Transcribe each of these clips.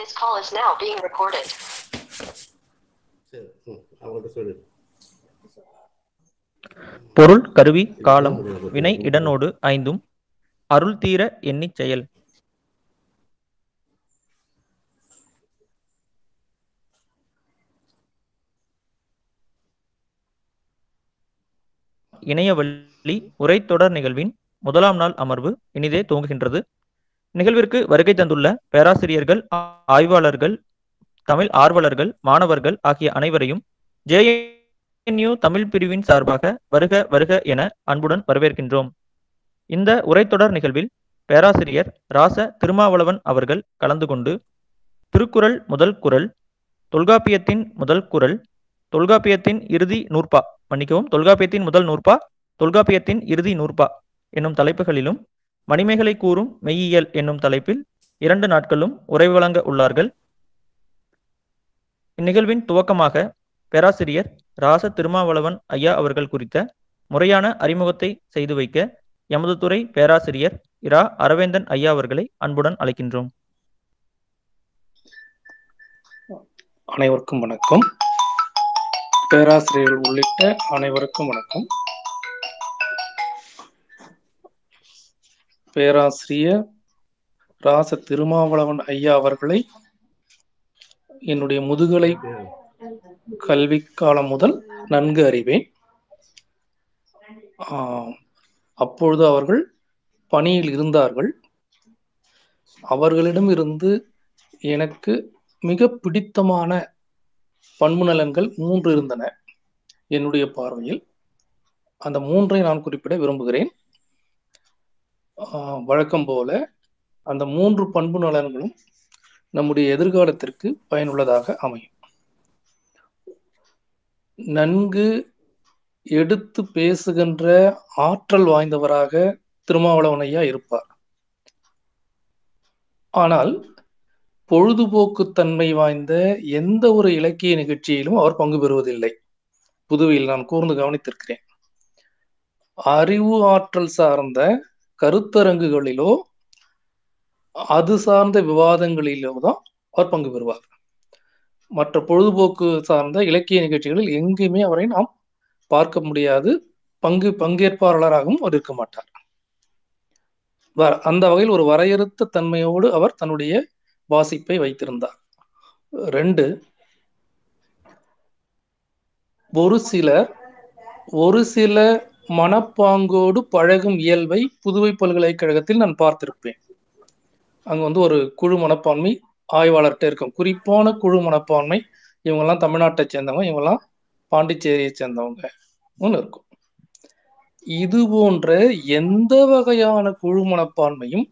This call is now being recorded. பொருள் கருவி காலம் வினை இடனோடு ஐந்தும் அருள் தீர எண்ணிச் செயல். இணையவழி உரைத்தொடர் நிகழ்வின் முதலாம் நாள் அமர்வு இனிதே துவங்குகின்றது. நிகழ்விற்கு வருகை தந்துள்ள பேராசிரியர்கள், ஆய்வாளர்கள், தமிழ் ஆர்வலர்கள், மாணவர்கள் ஆகிய அனைவரையும் JNU தமிழ் பிரிவின் சார்பாக வருக வருக என அன்புடன் வரவேற்கின்றோம். இந்த உரைத்தொடர் நிகழ்வில் பேராசிரியர் ராச திருமாவளவன் அவர்கள் கலந்து கொண்டு திருக்குறள் முதல் குறள், தொல்காப்பியத்தின் முதல் குறள், தொல்காப்பியத்தின் இறுதி நூற்பா தொல்காப்பியத்தின் முதல் நூற்பா, தொல்காப்பியத்தின் இறுதி நூற்பா என்னும் தலைப்புகளிலும் மணிமேகலை கூறும் மெய்யியல் என்னும் தலைப்பில் 2 நாட்களும் உரை வழங்க உள்ளார்கள். இந்நிகழ்வின் துவக்கமாக பேராசிரியர் ராச திருமாவளவன் ஐயா அவர்கள் குறித்த முறையான அறிமுகத்தை செய்து வைக்க எமது துறை பேராசிரியர் இரா அரவேந்தன் ஐயா அவர்களை அன்புடன் அழைக்கின்றோம். அனைவருக்கும் வணக்கம். பேராசிரியர்கள் உள்ளிட்ட அனைவருக்கும் வணக்கம். பேராசிரியர் ராச திருமாவளவன் ஐயா அவர்களை என்னுடைய முதுகலை கல்வி காலம் முதல் நன்கு அறிவேன். அப்பொழுது அவர்கள் பணியில் இருந்தார்கள். அவர்களிடமிருந்து எனக்கு மிக பிடித்தமான பண்பு நலன்கள் 3 இருந்தன என்னுடைய பார்வையில். அந்த 3ஐ நான் குறிப்பிட விரும்புகிறேன். வழக்கம் போல அந்த 3 பண்பு நலன்களும் நம்முடைய எதிர்காலத்திற்கு பயனுள்ளதாக அமையும். நன்கு எடுத்து பேசுகின்ற ஆற்றல் வாய்ந்தவராக திருமாவளவன் ஐயா இருப்பார். ஆனால் பொழுதுபோக்கு தன்மை வாய்ந்த எந்த ஒரு இலக்கிய நிகழ்ச்சியிலும் அவர் பங்கு பெறுவதில்லை. புதுவையில் நான் கூர்ந்து கவனித்திருக்கிறேன். அறிவு ஆற்றல் சார்ந்த கருத்தரங்குகளிலோ அது சார்ந்த விவாதங்களிலோ தான் அவர் பங்கு பெறுவார். மற்ற பொழுதுபோக்கு சார்ந்த இலக்கிய நிகழ்ச்சிகளில் எங்கேயுமே அவரை நாம் பார்க்க முடியாது. பங்கேற்பாளராகவும் அவர் இருக்க மாட்டார். அந்த வகையில் ஒரு வரையறுத்த தன்மையோடு அவர் தன்னுடைய வாசிப்பை வைத்திருந்தார். 2, ஒரு சில மனப்பாங்கோடு பழகும் இயல்பை புதுவை பல்கலைக்கழகத்தில் நான் பார்த்திருப்பேன். அங்க ஒரு குழு மனப்பான்மை ஆய்வாளர்கிட்ட இருக்கும். குறிப்பான குழு மனப்பான்மை. இவங்கெல்லாம் தமிழ்நாட்டை சேர்ந்தவங்க, இவங்கெல்லாம் பாண்டிச்சேரியை சேர்ந்தவங்க இருக்கும். இது போன்ற எந்த வகையான குழு மனப்பான்மையும்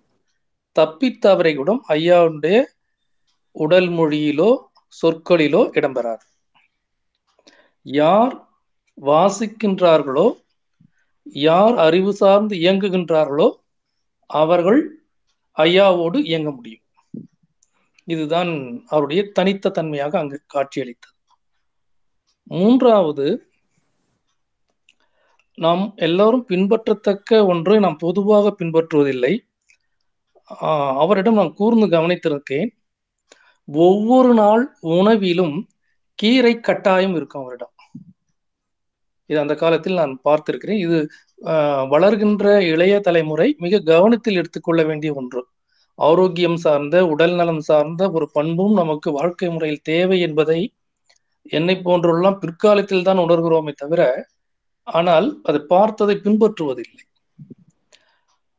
தப்பித்தவரையுடன் ஐயாவுடைய உடல் மொழியிலோ சொற்களிலோ இடம்பெறாது. யார் வாசிக்கின்றார்களோ, யார் அறிவு சார்ந்து இயங்குகின்றார்களோ அவர்கள் ஐயாவோடு இயங்க முடியும். இதுதான் அவருடைய தனித்த தன்மையாக அங்கு காட்சியளித்தது. 3வது, நாம் எல்லாரும் பின்பற்றத்தக்க ஒன்றை நாம் பொதுவாக பின்பற்றுவதில்லை. அவரிடம் நான் கூர்ந்து கவனித்திருக்கேன். ஒவ்வொரு நாள் உணவிலும் கீரை கட்டாயம் இருக்கும் அவரிடம். இது அந்த காலத்தில் நான் பார்த்திருக்கிறேன். இது வளர்கின்ற இளைய தலைமுறை மிக கவனத்தில் எடுத்துக்கொள்ள வேண்டிய ஒன்று. ஆரோக்கியம் சார்ந்த, உடல் நலம் சார்ந்த ஒரு பண்பும் நமக்கு வாழ்க்கை முறையில் தேவை என்பதை என்னை போன்றெல்லாம் பிற்காலத்தில் தான் உணர்கிறோமே தவிர, ஆனால் அதை பார்த்ததை பின்பற்றுவதில்லை.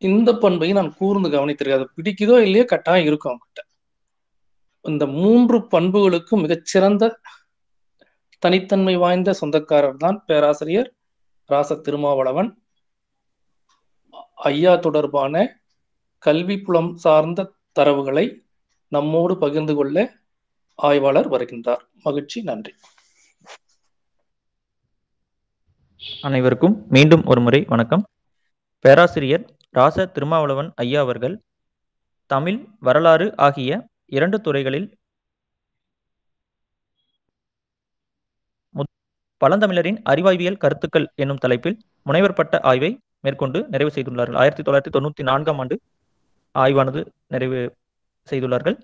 இந்த பண்பை நான் கூர்ந்து கவனித்திருக்கேன். அது பிடிக்குதோ இல்லையோ கட்டாயம் இருக்கும் அவங்ககிட்ட. இந்த 3 பண்புகளுக்கும் மிகச்சிறந்த தனித்தன்மை வாய்ந்த சொந்தக்காரர் தான் பேராசிரியர் ராச திருமாவளவன் ஐயா. தொடர்பான கல்வி புலம் சார்ந்த தரவுகளை நம்மோடு பகிர்ந்து கொள்ள ஆய்வாளர் வருகின்றார். மகிழ்ச்சி. நன்றி. அனைவருக்கும் மீண்டும் ஒரு முறை வணக்கம். பேராசிரியர் ராச திருமாவளவன் ஐயா அவர்கள் தமிழ், வரலாறு ஆகிய 2 துறைகளில் பழந்தமிழரின் அறிவாய்வியல் கருத்துக்கள் என்னும் தலைப்பில் முனைவர் பட்ட ஆய்வை மேற்கொண்டு நிறைவு செய்துள்ளார்கள். 1994ஆம் ஆண்டு ஆய்வானது நிறைவு செய்துள்ளார்கள்.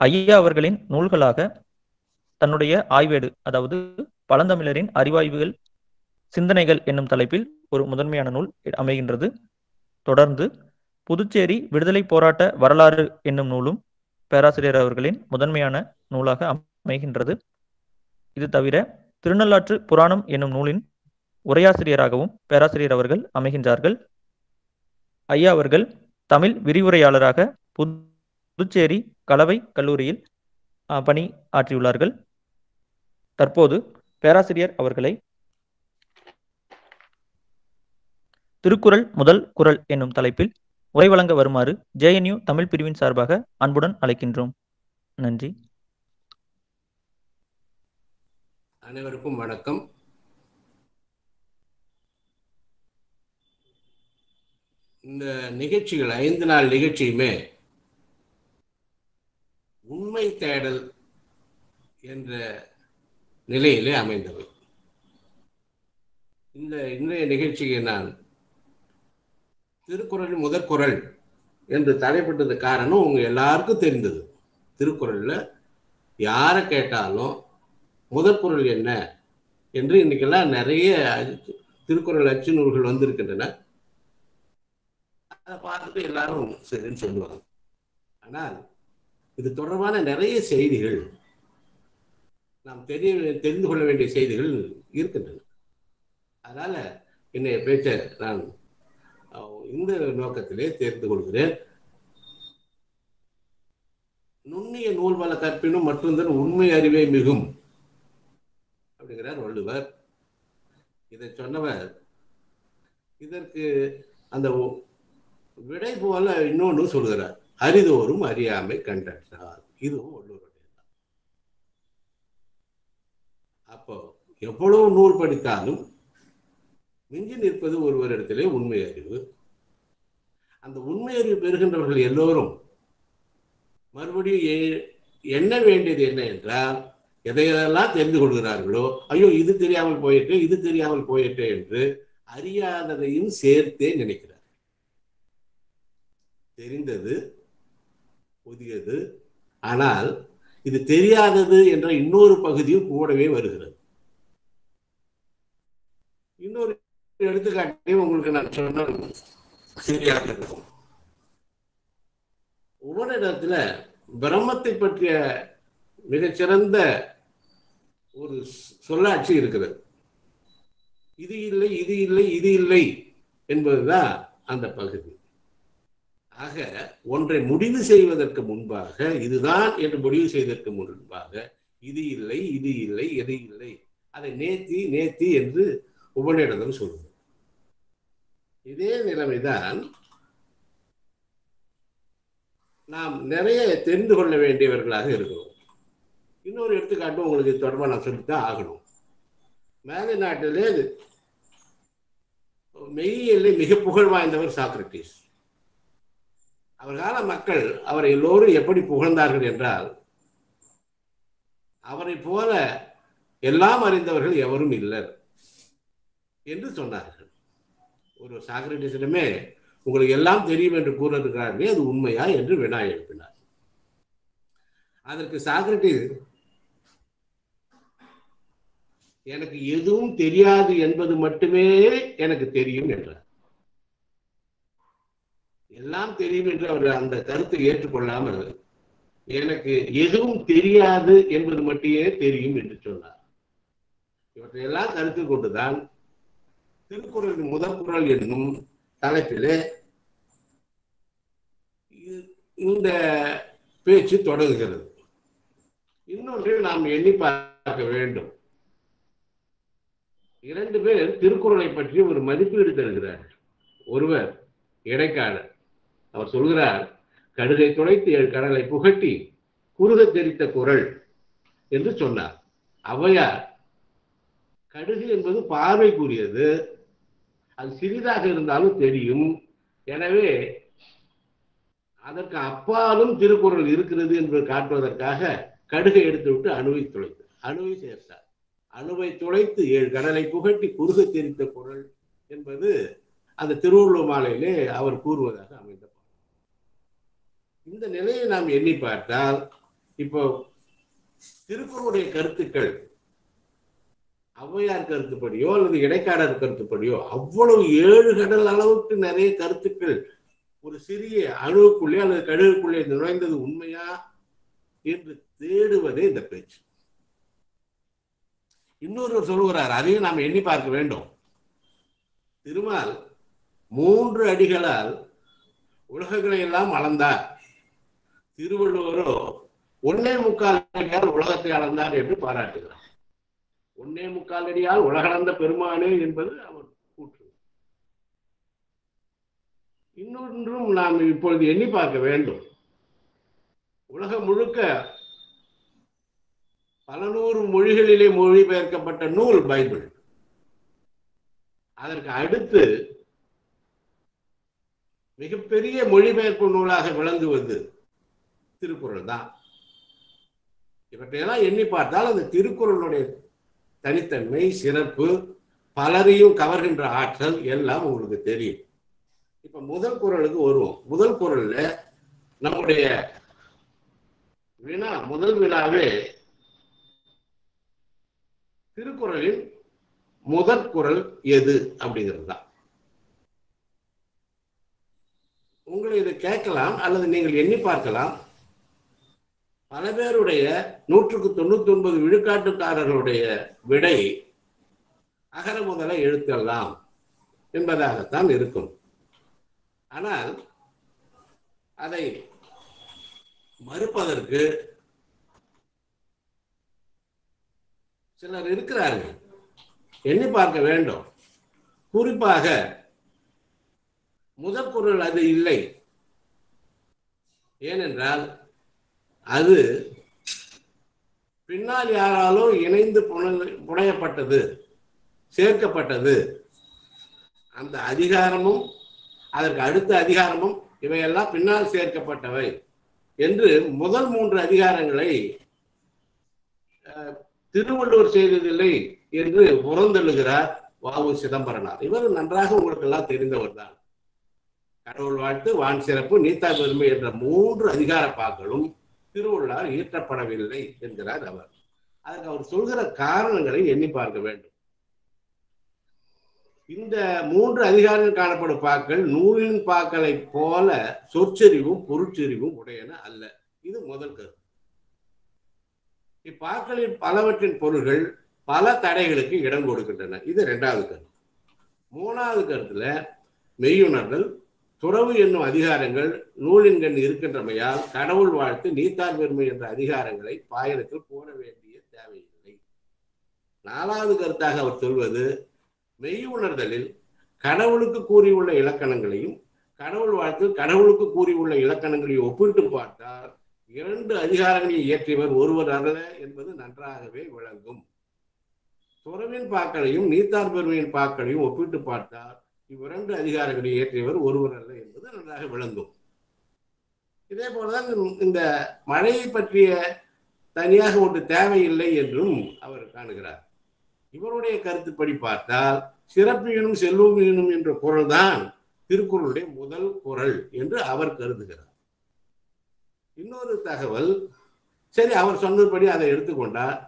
ஐயா அவர்களின் நூல்களாக தன்னுடைய ஆய்வேடு, அதாவது பழந்தமிழரின் அறிவாய்வுகள் சிந்தனைகள் என்னும் தலைப்பில் ஒரு முதன்மையான நூல் அமைகின்றது. தொடர்ந்து புதுச்சேரி விடுதலை போராட்ட வரலாறு என்னும் நூலும் பேராசிரியர் அவர்களின் முதன்மையான நூலாக அமைகின்றது. இது தவிர திருநள்ளாற்று புராணம் என்னும் நூலின் உரையாசிரியராகவும் பேராசிரியர் அவர்கள் அமைகின்றார்கள். ஐயா அவர்கள் தமிழ் விரிவுரையாளராக புதுச்சேரி கலவை கல்லூரியில் பணி ஆற்றியுள்ளார்கள். தற்போது பேராசிரியர் அவர்களை திருக்குறள் முதல் குறள் என்னும் தலைப்பில் உரை வழங்க வருமாறு JNU தமிழ் பிரிவின் சார்பாக அன்புடன் அழைக்கின்றோம். நன்றி. அனைவருக்கும் வணக்கம். இந்த நிகழ்ச்சிகள் 5 நாள் நிகழ்ச்சியுமே உண்மை தேடல் என்ற நிலையிலே அமைந்தவை. இந்த இன்றைய நிகழ்ச்சியை நான் திருக்குறளின் முதற்குறள் என்று தலைப்பட்டது காரணம் உங்க எல்லாருக்கும் தெரிந்தது. திருக்குறள்ல யாரை கேட்டாலும் முதற்குறள் என்ன என்று இன்னைக்கெல்லாம் நிறைய திருக்குறள் அச்சு நூல்கள் வந்திருக்கின்றன. அதை பார்த்துட்டு எல்லாரும் சரின்னு சொல்லுவாங்க. ஆனால் இது தொடர்பான நிறைய செய்திகள், நாம் தெரிந்து கொள்ள வேண்டிய செய்திகள் இருக்கின்றன. அதனால என்னுடைய பேச்சை நான் இந்த நோக்கத்திலே தெரிந்து கொள்கிறேன். நுண்ணிய நூல் பல கற்பினும் மற்றொன்று உண்மை அறிவே மிகும் அப்படிங்கிறார் வள்ளுவர். இதை சொன்னவர் இதற்கு அந்த விடை போல இன்னொன்று சொல்கிறார், அரிதோறும் அறியாமை கண்டார். இதுவும் வள்ளுவருடைய. அப்போ எவ்வளவு நூல் படித்தாலும் மிஞ்சி நிற்பது ஒருவரிடத்திலே உண்மை அறிவு. அந்த உண்மை அறிவு பெறுகின்றவர்கள் எல்லோரும் மறுபடியும் எண்ண வேண்டியது என்ன என்றால், எதையெல்லாம் தெரிந்து கொள்கிறார்களோ, ஐயோ இது தெரியாமல் போயிட்டு இது தெரியாமல் போயிட்டு என்று அறியாததையும் சேர்த்தே நினைக்கிறார். தெரிந்தது புதியது, ஆனால் இது தெரியாதது என்ற இன்னொரு பகுதியும் கூடவே வருகிறது. இன்னொரு எடுத்துக்காட்டையும் உங்களுக்கு நான் சொன்ன சரியாக இருக்கும். உபநிடத்துல பிரம்மத்தை பற்றிய மிகச்சிறந்த ஒரு சொல்லாட்சி இருக்கிறது. இது இல்லை, இது இல்லை, இது இல்லை என்பதுதான் அந்த பகுதி. ஆக ஒன்றை முடிவு செய்வதற்கு முன்பாக, இதுதான் என்று முடிவு செய்வதற்கு முன்பாக இது இல்லை, இது இல்லை, எது இல்லை, அதை நேத்தி நேத்தி என்று உபநிடதம் சொல்லுது. இதே நிலைமைதான் நாம் நிறைய தெரிந்து கொள்ள வேண்டியவர்களாக இருக்கிறோம். இன்னொரு எடுத்துக்காட்டு உங்களுக்கு தொடர்பாக நான் சொல்லித்தான் ஆகணும். மேலை நாட்டிலே மெய்யியலை மிக புகழ் வாய்ந்தவர் சாக்ரட்டிஸ். அவர் கால மக்கள் அவரை எல்லோரும் எப்படி புகழ்ந்தார்கள் என்றால், அவரை போல எல்லாம் அறிந்தவர்கள் எவரும் இல்லை என்று சொன்னார்கள். ஒரு சாக்ரட்டிஸிடமே உங்களுக்கு எல்லாம் தெரியும் என்று கூறுகிறார்களே, அது உண்மையா என்று வினா எழுப்பினார். அதற்கு சாக்ரட்டிஸ், எனக்கு எதுவும் தெரியாது என்பது மட்டுமே எனக்கு தெரியும் என்றார். எல்லாம் தெரியும் என்று அவர் அந்த கருத்தை ஏற்றுக்கொள்ளாமல், எனக்கு எதுவும் தெரியாது என்பது மட்டுமே தெரியும் என்று சொன்னார். இவற்றையெல்லாம் கருத்தில் கொண்டுதான் திருக்குறளின் முதற்குறள் என்னும் தலைப்பிலே இந்த பேச்சு தொடங்குகிறது. இன்னொன்றை நாம் எண்ணி பார்க்க வேண்டும். 2 பேர் திருக்குறளை பற்றி ஒரு மதிப்பீடு தருகிறார். ஒருவர் இடைக்காலர். அவர் சொல்கிறார், கடுகை துளைத்து 7 கடலை புகட்டி குறுக தெரித்த குறள் என்று சொன்னார். ஔவையார், கடுகு என்பது பார்வைக்குரியது, அது சிறிதாக இருந்தாலும் தெரியும், எனவே அதற்கு அப்பாலும் திருக்குறள் இருக்கிறது என்று காட்டுவதற்காக கடுகை எடுத்து விட்டு அணுவை துளைத்து அணுவை சேர்த்தார். அணுவை துளைத்து 7 கடலை புகட்டி குறுக தெரித்த குறள் என்பது அந்த திருவள்ளுவர் மாலையிலே அவர் கூறுவதாக அமைந்த. இந்த நிலையை நாம் எண்ணி பார்த்தால் இப்போ திருக்குறளுடைய கருத்துக்கள் ஔவையார் கருத்துப்படியோ அல்லது இடைக்காடர் கருத்துப்படியோ அவ்வளவு 7 கடல் அளவுக்கு நிறைய கருத்துக்கள் ஒரு சிறிய அணுவுக்குள்ளே அல்லது கடுகுக்குள்ளே நுழைந்தது உண்மையா என்று தேடுவதே இந்த பேச்சு. இன்னொருவர் சொல்லுகிறார், அதையும் நாம் எண்ணி பார்க்க வேண்டும். திருமால் 3 அடிகளால் உலகங்களை எல்லாம் அளந்தார். திருவள்ளுவரோ 1.25 அடியால் உலகத்தை அளந்தார் என்று பாராட்டுகிறார். 1.25 அடியால் உலகளந்த பெருமானே என்பது அவர் கூற்று. இன்னொன்றும் நாம் இப்பொழுது எண்ணி பார்க்க வேண்டும். உலகம் முழுக்க பல 100 மொழிகளிலே மொழிபெயர்க்கப்பட்ட நூல் பைபிள். அதற்கு அடுத்து மிகப்பெரிய மொழிபெயர்ப்பு நூலாக விளங்குவது திருக்குறள் தான். இவற்றையெல்லாம் எண்ணி பார்த்தால் அந்த திருக்குறளுடைய தனித்தன்மை, சிறப்பு, பலரையும் கவர்கின்ற ஆற்றல் எல்லாம் உங்களுக்கு தெரியும். இப்ப முதல் குறளுக்கு வருவோம். முதல் குறள்ல நம்முடைய வினா, முதல் வினாவே திருக்குறளின் முதற் குறள் எது அப்படிங்கிறது தான். உங்களை இதை கேட்கலாம் அல்லது நீங்கள் எண்ணி பார்க்கலாம். பல பேருடைய 199 விழுக்காட்டுக்காரர்களுடைய விடை அகர முதல எழுத்தெல்லாம் என்பதாகத்தான் இருக்கும். ஆனால் அதை மறுப்பதற்கு சிலர் இருக்கிறார்கள். எண்ணி பார்க்க வேண்டும். குறிப்பாக முதற் குறள் அது இல்லை. ஏனென்றால் அது பின்னால் யாராலும் இணைந்து புனையப்பட்டது, சேர்க்கப்பட்டது. அந்த அதிகாரமும் அதற்கு அடுத்த அதிகாரமும் இவையெல்லாம் பின்னால் சேர்க்கப்பட்டவை என்று முதல் 3 அதிகாரங்களை திருவள்ளுவர் செய்ததில்லை என்று புறந்தள்ளுகிறார் வ.உ. சிதம்பரனார். இவர் நன்றாக உங்களுக்கு எல்லாம் தெரிந்தவர் தான். கடவுள் வாழ்த்து, வான் சிறப்பு, நீத்தா பெருமை என்ற 3 அதிகார பாக்களும் திருவள்ளுவர் இயற்றப்படவில்லை என்கிறார் அவர். அதற்கு அவர் சொல்கிற காரணங்களை எண்ணி பார்க்க வேண்டும். இந்த 3 அதிகாரங்கள் காணப்படும் பாக்கள் நூலின் பாக்களை போல சொற்செறிவும் பொருட்செறிவும் உடையன அல்ல. இது முதல் கருத்து. இப்பாக்களின் பலவற்றின் பொருள்கள் பல தடைகளுக்கு இடம் கொடுக்கின்றன. இது 2வது கருத்து. 3வது கருத்துல மெய்யுணர்தல், துறவு என்னும் அதிகாரங்கள் நூலின்கண் இருக்கின்றமையால் கடவுள் வாழ்த்து, நீத்தார் பெருமை என்ற அதிகாரங்களை பாயனத்தில் போட வேண்டிய தேவையில்லை. 4வது கருத்தாக அவர் சொல்வது, மெய் உணர்தலில் கடவுளுக்கு கூறியுள்ள இலக்கணங்களையும் கடவுள் வாழ்த்து கடவுளுக்கு கூறியுள்ள இலக்கணங்களையும் ஒப்பிட்டு பார்த்தால் 2 அதிகாரங்களை இயற்றியவர் ஒருவர் அல்ல என்பது நன்றாகவே விளங்கும். துறவின் பாக்களையும் நீத்தார் பெருமையின் பாக்களையும் ஒப்பிட்டு பார்த்தால் இவ்2 அதிகாரங்களை இயற்றியவர் ஒருவர் அல்ல என்பது நன்றாக விளங்கும். இதே போலதான் இந்த மழையை பற்றிய தனியாக ஒன்று தேவையில்லை என்றும் அவர் காணுகிறார். இவருடைய கருத்துப்படி பார்த்தால் சிறப்பியனும் செல்வமியனும் என்ற குறள் தான் திருக்குறளுடைய முதல் குறள் என்று அவர் கருதுகிறார். இன்னொரு தகவல், சரி அவர் சொன்னபடி அதை எடுத்துக்கொண்டார்.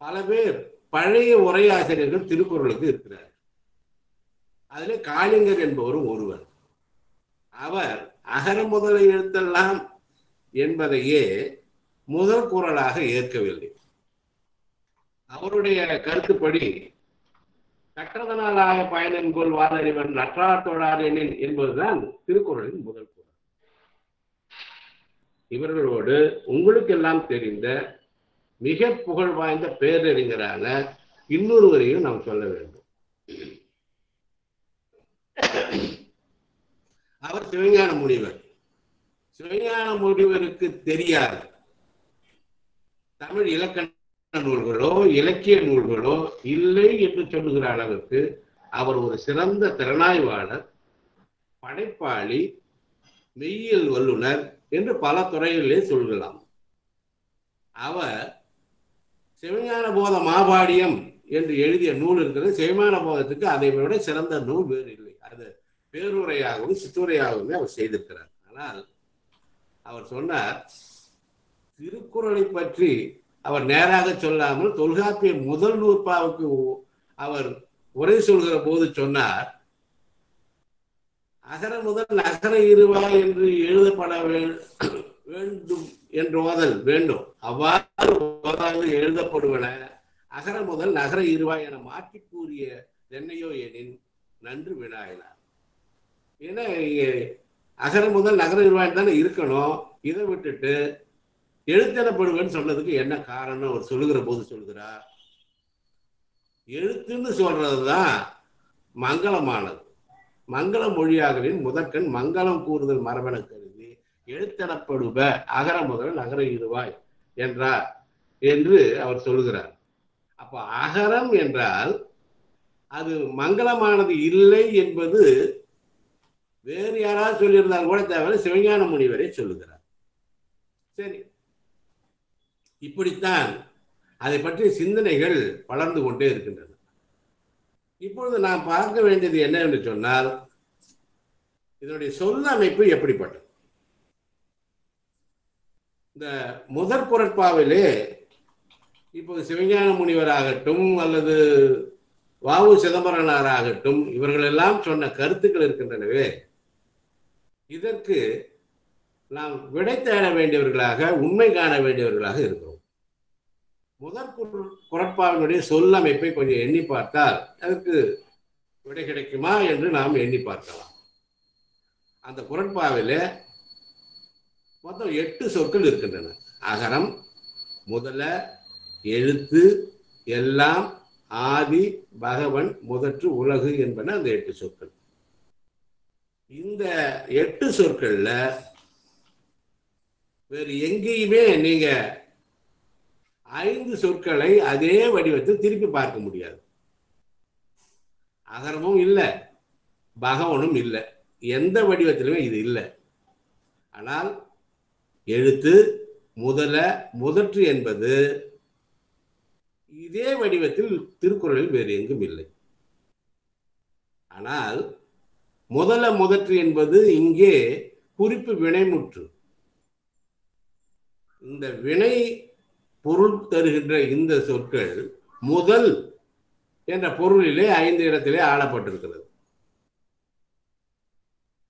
பல பேர் பழைய உரையாசிரியர்கள் திருக்குறளுக்கு இருக்கிறார். அதிலே காளிங்கர் என்பவரும் ஒருவர். அவர் அகர முதல எழுத்தெல்லாம் என்பதையே முதல் குறளாக ஏற்கவில்லை. அவருடைய கருத்துப்படி கற்றதனாலாக பயனென்கொள் வாதறிவன் நற்றார் தொழார் எனின் என்பதுதான் திருக்குறளின் முதல் குறள். இவர்களோடு உங்களுக்கெல்லாம் தெரிந்த மிக புகழ் வாய்ந்த பேரறிஞரான இன்னொருவரையும் நாம் சொல்ல வேண்டும். அவர் சிவஞான முனிவர். சிவஞான முனிவருக்கு தெரியாது தமிழ் இலக்கண நூல்களோ இலக்கிய நூல்களோ இல்லை என்று சொல்லுகிற அளவுக்கு அவர் ஒரு சிறந்த திறனாய்வாளர், படைப்பாளி, மெய்யியல் வல்லுனர் என்று பல துறைகளிலே சொல்லலாம். அவர் சிவஞான போத மாபாடியம் என்று எழுதிய நூல் இருக்கிறது. சிவஞான போதத்துக்கு அதை விட சிறந்த நூல் வேறு இல்லை. அது பேருரையாகவும் சிற்றுரையாகவும் அவர் செய்திருக்கிறார். ஆனால் அவர் சொன்னார், திருக்குறளை பற்றி அவர் நேராக சொல்லாமல் தொல்காப்பிய முதல் நூற்பாவுக்கு அவர் உரை சொல்கிற போது சொன்னார், அகர முதல் நகர இருவாய் என்று எழுதப்பட வேண்டும் என்று ஓதல் வேண்டும். அவ்வாறு ஓதாது எழுதப்படுவன அகர முதல் நகர இருவாய் என மாற்றி கூறிய தென்னையோ எனின் நன்று வினாயினார். ஏன்னா அகர முதல் நகர இருவாய் தானே இருக்கணும், இதை விட்டுட்டு எழுத்தெனப்படுவன்னு சொன்னதுக்கு என்ன காரணம் அவர் சொல்லுகிற போது சொல்கிறார், எழுத்துன்னு சொல்றதுதான் மங்களமானது. மங்கள மொழியாகலின் முதற்கண் மங்களம் கூறுதல் மரபென கருதி எழுத்தெனப்படுவ அகர முதல் நகர இருவாய் என்றார் என்று அவர் சொல்கிறார். அப்ப அகரம் என்றால் அது மங்களமானது இல்லை என்பது வேறு யாராவது சொல்லியிருந்தால் கூட தேவை, சிவஞான முனிவரை சொல்லுகிறார். சரி, இப்படித்தான் அதை பற்றிய சிந்தனைகள் வளர்ந்து கொண்டே இருக்கின்றன. இப்பொழுது நாம் பார்க்க வேண்டியது என்ன என்று சொன்னால், இதனுடைய சொல் அமைப்பு எப்படிப்பட்டது. இந்த முதற் குறட்பாவிலே இப்போது சிவஞான முனிவராகட்டும் அல்லது வாவு சிதம்பரனாராகட்டும் இவர்கள் எல்லாம் சொன்ன கருத்துக்கள் இருக்கின்றனவே, இதற்கு நாம் விடை தேட வேண்டியவர்களாக, உண்மை காண வேண்டியவர்களாக இருக்கிறோம். முதற் குறட்பாவினுடைய சொல் அமைப்பை கொஞ்சம் எண்ணி பார்த்தால் அதற்கு விடை கிடைக்குமா என்று நாம் எண்ணி பார்க்கலாம். அந்த குறட்பாவில மொத்தம் 8 சொற்கள் இருக்கின்றன. அகரம், முதல, எழுத்து, எல்லாம், ஆதி, பகவன், முதற்று, உலகு என்பன அந்த 8 சொற்கள். இந்த 8 சொற்கள்ல வேறு எங்கேயுமே நீங்க 5 சொற்களை அதே வடிவத்தில் திருப்பி பார்க்க முடியாது. அகரமும் இல்லை, பகவனும் இல்லை, எந்த வடிவத்திலுமே இது இல்லை. ஆனால் எழுத்து, முதல, முதற்று என்பது இதே வடிவத்தில் திருக்குறளில் வேறு எங்கும் இல்லை. ஆனால் முதல, முதற்று என்பது இங்கே குறிப்பு வினைமுற்று. இந்த வினை பொருள் தருகின்ற இந்த சொற்கள் முதல் என்ற பொருளிலே 5 இடத்திலே ஆளப்பட்டிருக்கிறது.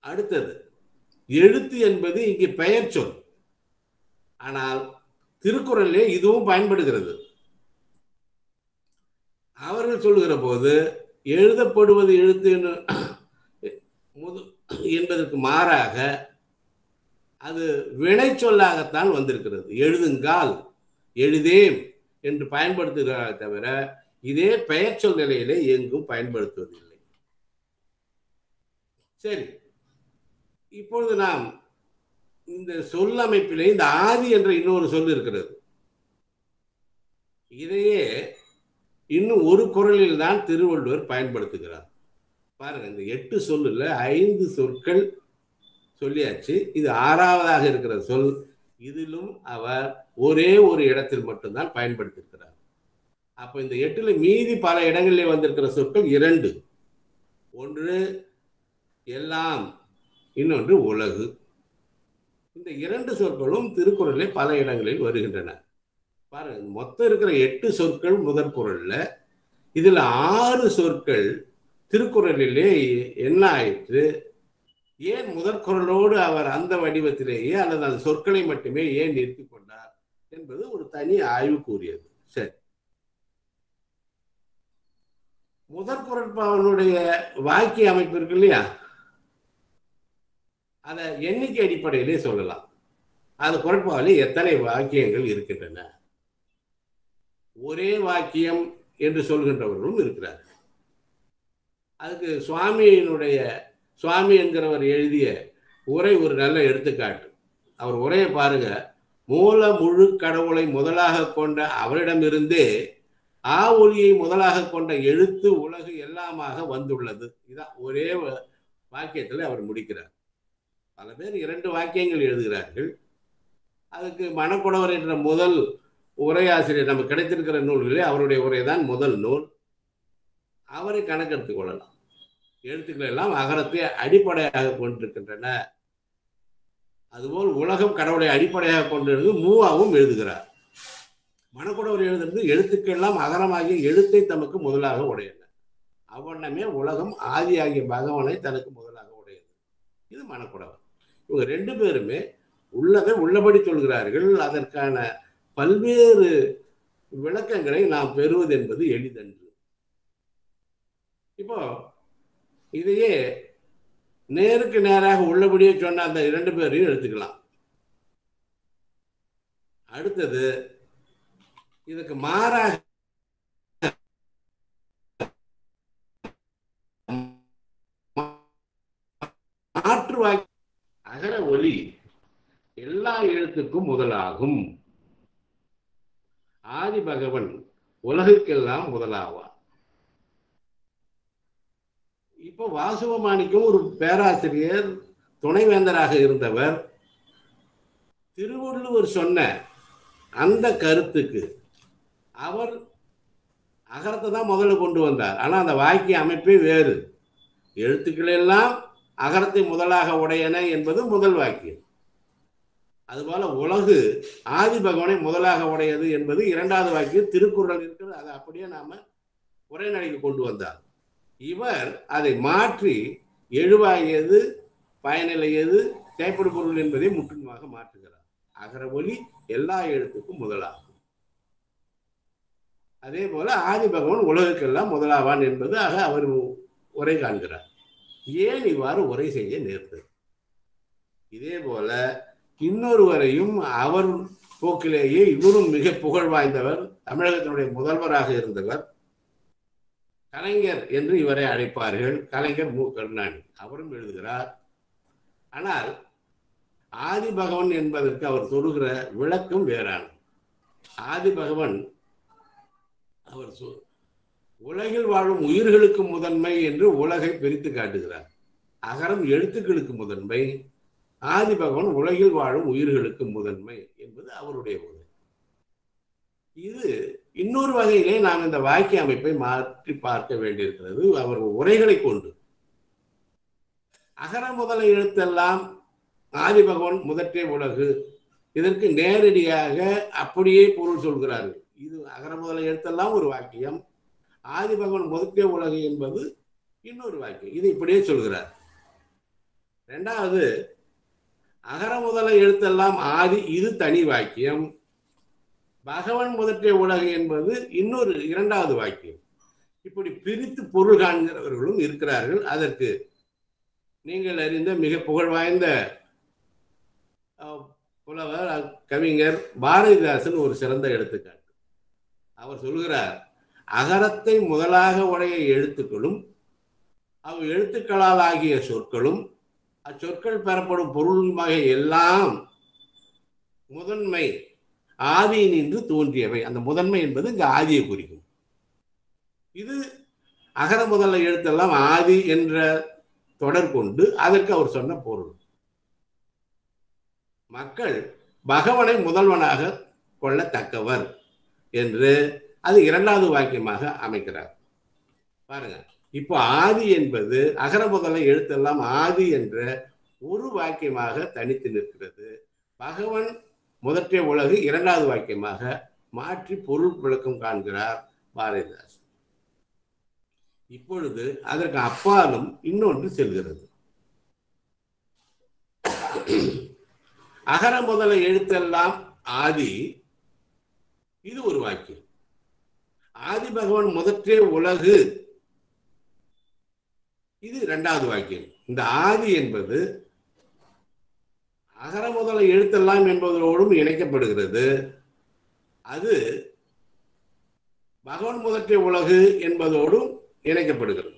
அடுத்தது எழுத்து என்பது இங்கே பெயர் சொல். ஆனால் திருக்குறளிலே இதுவும் பயன்படுகிறது. அவர்கள் சொல்லுகிற போது எழுதப்படுவது எழுத்து என்பதற்கு மாறாக அது வினை சொல்லாகத்தான் வந்திருக்கிறது. எழுதுங்கால், எழுதேம் என்று பயன்படுத்துகிறார் தவிர இதே பெயர் சொல் நிலையிலே எங்கும் பயன்படுத்துவதில்லை. சரி, இப்பொழுது நாம் இந்த சொல் அமைப்பிலே இந்த ஆதி என்ற இன்னொரு சொல் இருக்கிறது. இதையே இன்னும் ஒரு குறளில் தான் திருவள்ளுவர் பயன்படுத்துகிறார். பாருங்க, இந்த 8 சொல்லுல 5 சொற்கள் சொல்லியாச்சு. இது 6வதாக இருக்கிற சொல். இதிலும் அவர் ஒரே ஒரு இடத்தில் மட்டும்தான் பயன்படுத்தியிருக்கிறார். அப்ப இந்த 8ல மீதி பல இடங்களிலே வந்திருக்கிற சொற்கள் 2. ஒன்று எல்லாம், இன்னொன்று உலகு. இந்த 2 சொற்களும் திருக்குறளிலே பல இடங்களில் வருகின்றன. பாருங்க, மொத்தம் இருக்கிற 8 சொற்கள் முதற் குறள்ல, இதுல 6 சொற்கள் திருக்குறளிலே என்ன ஆயிற்று, ஏன் முதற் குறளோடு அவர் அந்த வடிவத்திலேயே அல்லது அந்த சொற்களை மட்டுமே ஏன் நிறுத்தி கொண்டார் என்பது ஒரு தனி ஆய்வுக்குரியது. சரி, முதற் குறட்பாவினுடைய வாக்கிய அமைப்பு இருக்கு இல்லையா, அதை எண்ணிக்கை அடிப்படையிலே சொல்லலாம். அது குறட்பாவிலே எத்தனை வாக்கியங்கள் இருக்கின்றன. ஒரே வாக்கியம் என்று சொல்கின்றவர்களும் இருக்கிறார்கள். அதுக்கு சுவாமி என்கிறவர் எழுதிய உரை ஒரு நல்ல எடுத்துக்காட்டு. அவர் உரையை பாருங்க. மூல முழு கடவுளை முதலாக கொண்ட அவரிடமிருந்தே ஒலியை முதலாக கொண்ட எழுத்து உலகு எல்லாமாக வந்துள்ளது. இதான் ஒரே வாக்கியத்தில் அவர் முடிக்கிறார். பல பேர் 2 வாக்கியங்கள் எழுதுகிறார்கள். அதுக்கு மணக்குடவர் என்ற முதல் உரையாசிரியர் நமக்கு கிடைத்திருக்கிற நூல்களே அவருடைய உரைதான் முதல் நூல். அவரை கணக்கெடுத்துக் கொள்ளலாம். எழுத்துக்கள் எல்லாம் அகரத்தை அடிப்படையாக கொண்டிருக்கின்றன. அதுபோல் உலகம் கடவுளை அடிப்படையாக கொண்டிருந்து மூவாவும் எழுதுகிறார். மணக்குடவர் எழுதுறது எழுத்துக்கெல்லாம் அகரமாகிய எழுத்தை தமக்கு முதலாக உடையது. அவ்வண்ணமே உலகம் ஆதியாகிய பகவானை தனக்கு முதலாக உடையது. இது மணக்குடவர். இவங்க ரெண்டு பேருமே உள்ளதை உள்ளபடி சொல்கிறார்கள். அதற்கான பல்வேறு விளக்கங்களை நாம் பெறுவது என்பது எளிதன்று. இப்போ இதையே நேருக்கு நேராக உள்ளபடியே சொன்ன அந்த இரண்டு பேரையும் எடுத்துக்கலாம். அடுத்தது இதுக்கு மாறாக மாற்று வாக்கி அகர ஒலி எல்லா எழுத்துக்கும் முதலாகும். ஆதி பகவன் உலகுக்கெல்லாம் முதலாவார். இப்போ வாசுவமாணிக்கம் ஒரு பேராசிரியர், துணைவேந்தராக இருந்தவர். திருவள்ளுவர் சொன்ன அந்த கருத்துக்கு அவர் அகரத்தை தான் முதல்ல கொண்டு வந்தார். ஆனால் அந்த வாக்கிய அமைப்பே வேறு. எழுத்துக்கள் எல்லாம் அகரத்தை முதலாக உடையன என்பது முதல் வாக்கியம். அதுபோல உலகு ஆதி பகவானை முதலாக உடையது என்பது இரண்டாவது வாக்கியம். திருக்குறள் இருக்கிறது, அதை அப்படியே நாம உரைநடைக்கு கொண்டு வந்தார். இவர் அதை மாற்றி எழுவாயது, பயனிலையது, தேய்ப்படு பொருள் என்பதை முற்றிலுமாக மாற்றுகிறார். அகர ஒலி எல்லா எழுத்துக்கும் முதலாகும். அதே போல ஆதி பகவான் உலகுக்கெல்லாம் முதலாவான் என்பது அவர் உரை காண்கிறார். ஏன் இவ்வாறு உரை செய்ய நேர்ந்தது? இதே போல இன்னொருவரையும் அவர் போக்கிலேயே இவரும் மிக புகழ் வாய்ந்தவர், தமிழகத்தினுடைய முதல்வராக இருந்தவர், கலைஞர் என்று இவரை அழைப்பார்கள். கலைஞர் மு. கருணாநிதி அவரும் எழுதுகிறார். ஆனால் ஆதி பகவன் என்பதற்கு அவர் சொல்லுகிற விளக்கம் வேறானது. ஆதி பகவன் அவர் உலகில் வாழும் உயிர்களுக்கு முதன்மை என்று உலகை பிரித்து காட்டுகிறார். அகரம் எழுத்துக்களுக்கு முதன்மை, ஆதி பகவன் உலகில் வாழும் உயிர்களுக்கு முதன்மை என்பது அவருடைய உரை. இது இன்னொரு வகையிலே நாம் இந்த வாக்கிய அமைப்பை மாற்றி பார்க்க வேண்டியிருக்கிறது. அவர் உரைகளை கொண்டு அகர முதல எழுத்தெல்லாம் ஆதி பகவான் முதற்றே உலகு, இதற்கு நேரடியாக அப்படியே பொருள் சொல்கிறார்கள். இது அகர முதல எழுத்தெல்லாம் ஒரு வாக்கியம், ஆதி பகவான் முதற்றே உலகு என்பது இன்னொரு வாக்கியம். இது இப்படியே சொல்கிறார். இரண்டாவது, அகர முதல எழுத்தெல்லாம் ஆதி, இது தனி வாக்கியம். பகவன் முதற்றே உலகு என்பது இன்னொரு இரண்டாவது வாக்கியம். இப்படி பிரித்து பொருள் காண்கிறவர்களும் இருக்கிறார்கள். அதற்கு நீங்கள் அறிந்த மிக புகழ் வாய்ந்த புலவர், கவிஞர் பாரதிதாசன் ஒரு சிறந்த எடுத்துக்காட்டு. அவர் சொல்கிறார், அகரத்தை முதலாக உடைய எழுத்துக்களும் அவ் எழுத்துக்களால் ஆகிய சொற்களும் அச்சொற்கள் பெறப்படும் பொருளுமாக எல்லாம் முதன்மை ஆதியினின்று தோன்றியவை. அந்த முதன்மை என்பது இங்கு ஆதியை குறிக்கும். இது அகர முதல எழுத்தெல்லாம் ஆதி என்ற தொடர் கொண்டு அதற்கு அவர் சொன்ன பொருள். மக்கள் பகவனை முதல்வனாக கொள்ளத்தக்கவர் என்று அது இரண்டாவது வாக்கியமாக அமைக்கிறார். பாருங்க, இப்போ ஆதி என்பது அகர முதல எழுத்தெல்லாம் ஆதி என்ற ஒரு வாக்கியமாக தனித்து நிற்கிறது. பகவன் முதற்றே உலகு இரண்டாவது வாக்கியமாக மாற்றி பொருள் விளக்கம் காண்கிறார் பாரதிதாசன். இப்பொழுது அதற்கு அப்பாலும் இன்னொன்று செல்கிறது. அகர முதல எழுத்தெல்லாம் ஆதி, இது ஒரு வாக்கியம். ஆதி பகவான் முதற்றே உலகு, இது இரண்டாவது வாக்கியம். இந்த ஆதி என்பது அகர முதல எழுத்தெல்லாம் என்பதோடும் இணைக்கப்படுகிறது. அது பகவான் முதற்றே உலகு என்பதோடும் இணைக்கப்படுகிறது.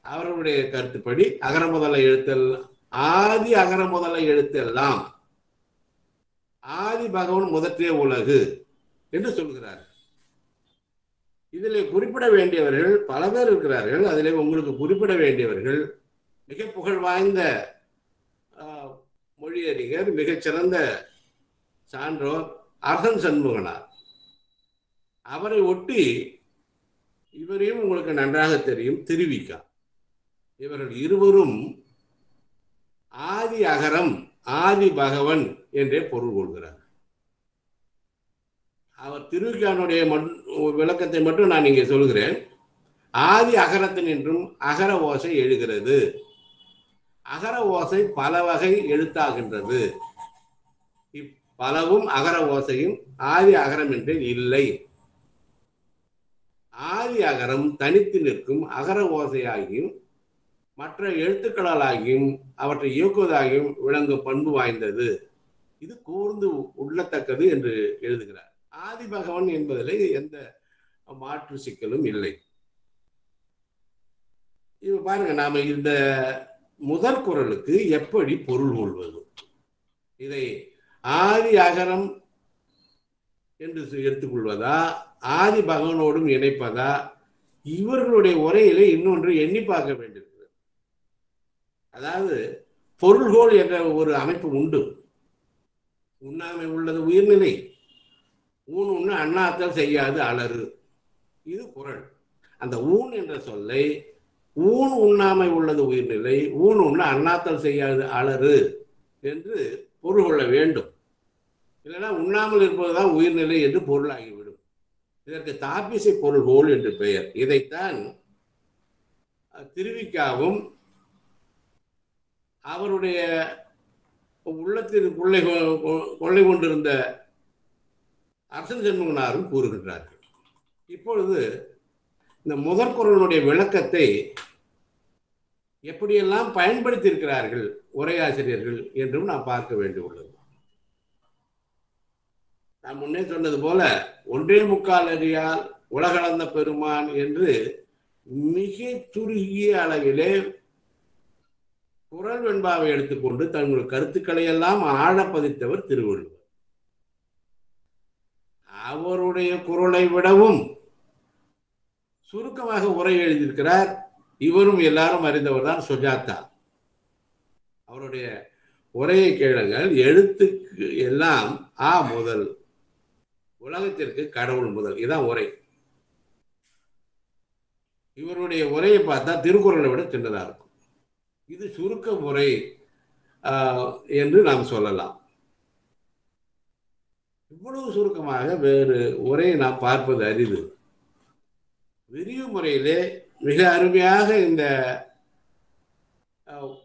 அவர்களுடைய கருத்துப்படி அகர முதல எழுத்தெல்லாம் ஆதி, அகர முதல எழுத்தெல்லாம் ஆதி பகவான் முதற்றே உலகு என்று சொல்கிறார். இதில் குறிப்பிட வேண்டியவர்கள் பல பேர் இருக்கிறார்கள். அதில் உங்களுக்கு குறிப்பிட வேண்டியவர்கள் மிக புகழ் வாய்ந்த மொழியறிஞர், மிகச்சிறந்த சான்றோர் அரசன் சண்முகனார். அவரை ஒட்டி இவரையும் உங்களுக்கு நன்றாக தெரியும், திருவிக்கா. இவர்கள் இருவரும் ஆதி அகரம் ஆதி பகவன் என்றே பொருள் கொள்கிறார். அவர் திருவிக்கானுடைய விளக்கத்தை மட்டும் நான் இங்கே சொல்கிறேன். ஆதி அகரத்தின் என்றும் அகர ஓசை எழுகிறது. அகர ஓசை பல வகை எழுத்தாகின்றது. இப்பலவும் அகர ஓசையும் ஆதி அகரம் என்றே இல்லை. ஆதி அகரம் தனித்து நிற்கும் அகர ஓசையாகியும் மற்ற எழுத்துக்களாலாகியும் அவற்றை இயக்குவதாகியும் விளங்கும் பண்பு வாய்ந்தது. இது கூர்ந்து உள்ளத்தக்கது என்று எழுதுகிறார். ஆதி பகவன் என்பதில் எந்த மாற்று சிக்கலும் இல்லை. இப்ப பாருங்க, நாம இந்த முதற் குறளுக்கு எப்படி பொருள் கொள்வது? இதை ஆதி அகரம் என்று எடுத்துக்கொள்வதா, ஆதி பகவனோடும் இணைப்பதா, இவர்களுடைய உரையிலே இன்னொன்று எண்ணி பார்க்க வேண்டியிருக்கிறது. அதாவது பொருள்கோள் என்ற ஒரு அமைப்பு உண்டு. உண்ணாமை உள்ளது உயிர்நிலை, ஊன் உண்ண அண்ணாத்தல் செய்யாது அலறு, இது குறள். அந்த ஊன் என்ற சொல்லை ஊன் உண்ணாமை உள்ளது உயிர்நிலை, ஊன் உண்ண அண்ணாத்தல் செய்யாது அலறு என்று பொருள் கொள்ள வேண்டும். இல்லைன்னா உண்ணாமல் இருப்பதுதான் உயிர்நிலை என்று பொருளாகிவிடும். இதற்கு தாப்பிசை பொருள்கோள் என்று பெயர். இதைத்தான் திருவிக்காவும் அவருடைய உள்ளத்தில் கொள்ளை கொண்டிருந்த அரசன் சண்முகனாரும் கூறுகின்றார்கள். இப்பொழுது இந்த முதற்குறளுடைய விளக்கத்தை எப்படியெல்லாம் பயன்படுத்தி இருக்கிறார்கள் உரையாசிரியர்கள் என்றும் நாம் பார்க்க வேண்டியுள்ளது. நான் முன்னே சொன்னது போல ஒன்றே முக்கால் அறியால் உலகளந்த பெருமான் என்று மிக சுருகிய அளவிலே குறள் வெண்பாவை எடுத்துக்கொண்டு தங்கள் கருத்துக்களை எல்லாம் ஆழப்பதித்தவர் திருவள்ளுவர். அவருடைய குறளை விடவும் சுருக்கமாக உரை எழுதியிருக்கிறார். இவரும் எல்லாரும் அறிந்தவர் தான் சுஜாதா. அவருடைய உரையை கேளுங்கள். எழுத்துக்கு எல்லாம் ஆ முதல், உலகத்திற்கு கடவுள் முதல், இதான் உரை. இவருடைய உரையை பார்த்தா திருக்குறளை விட சின்னதா இருக்கும். இது சுருக்க முறை என்று நாம் சொல்லலாம். இவ்வளவு சுருக்கமாக வேறு உரையை நாம் பார்ப்பது அரிது. விரிவு முறையிலே மிக அருமையாக இந்த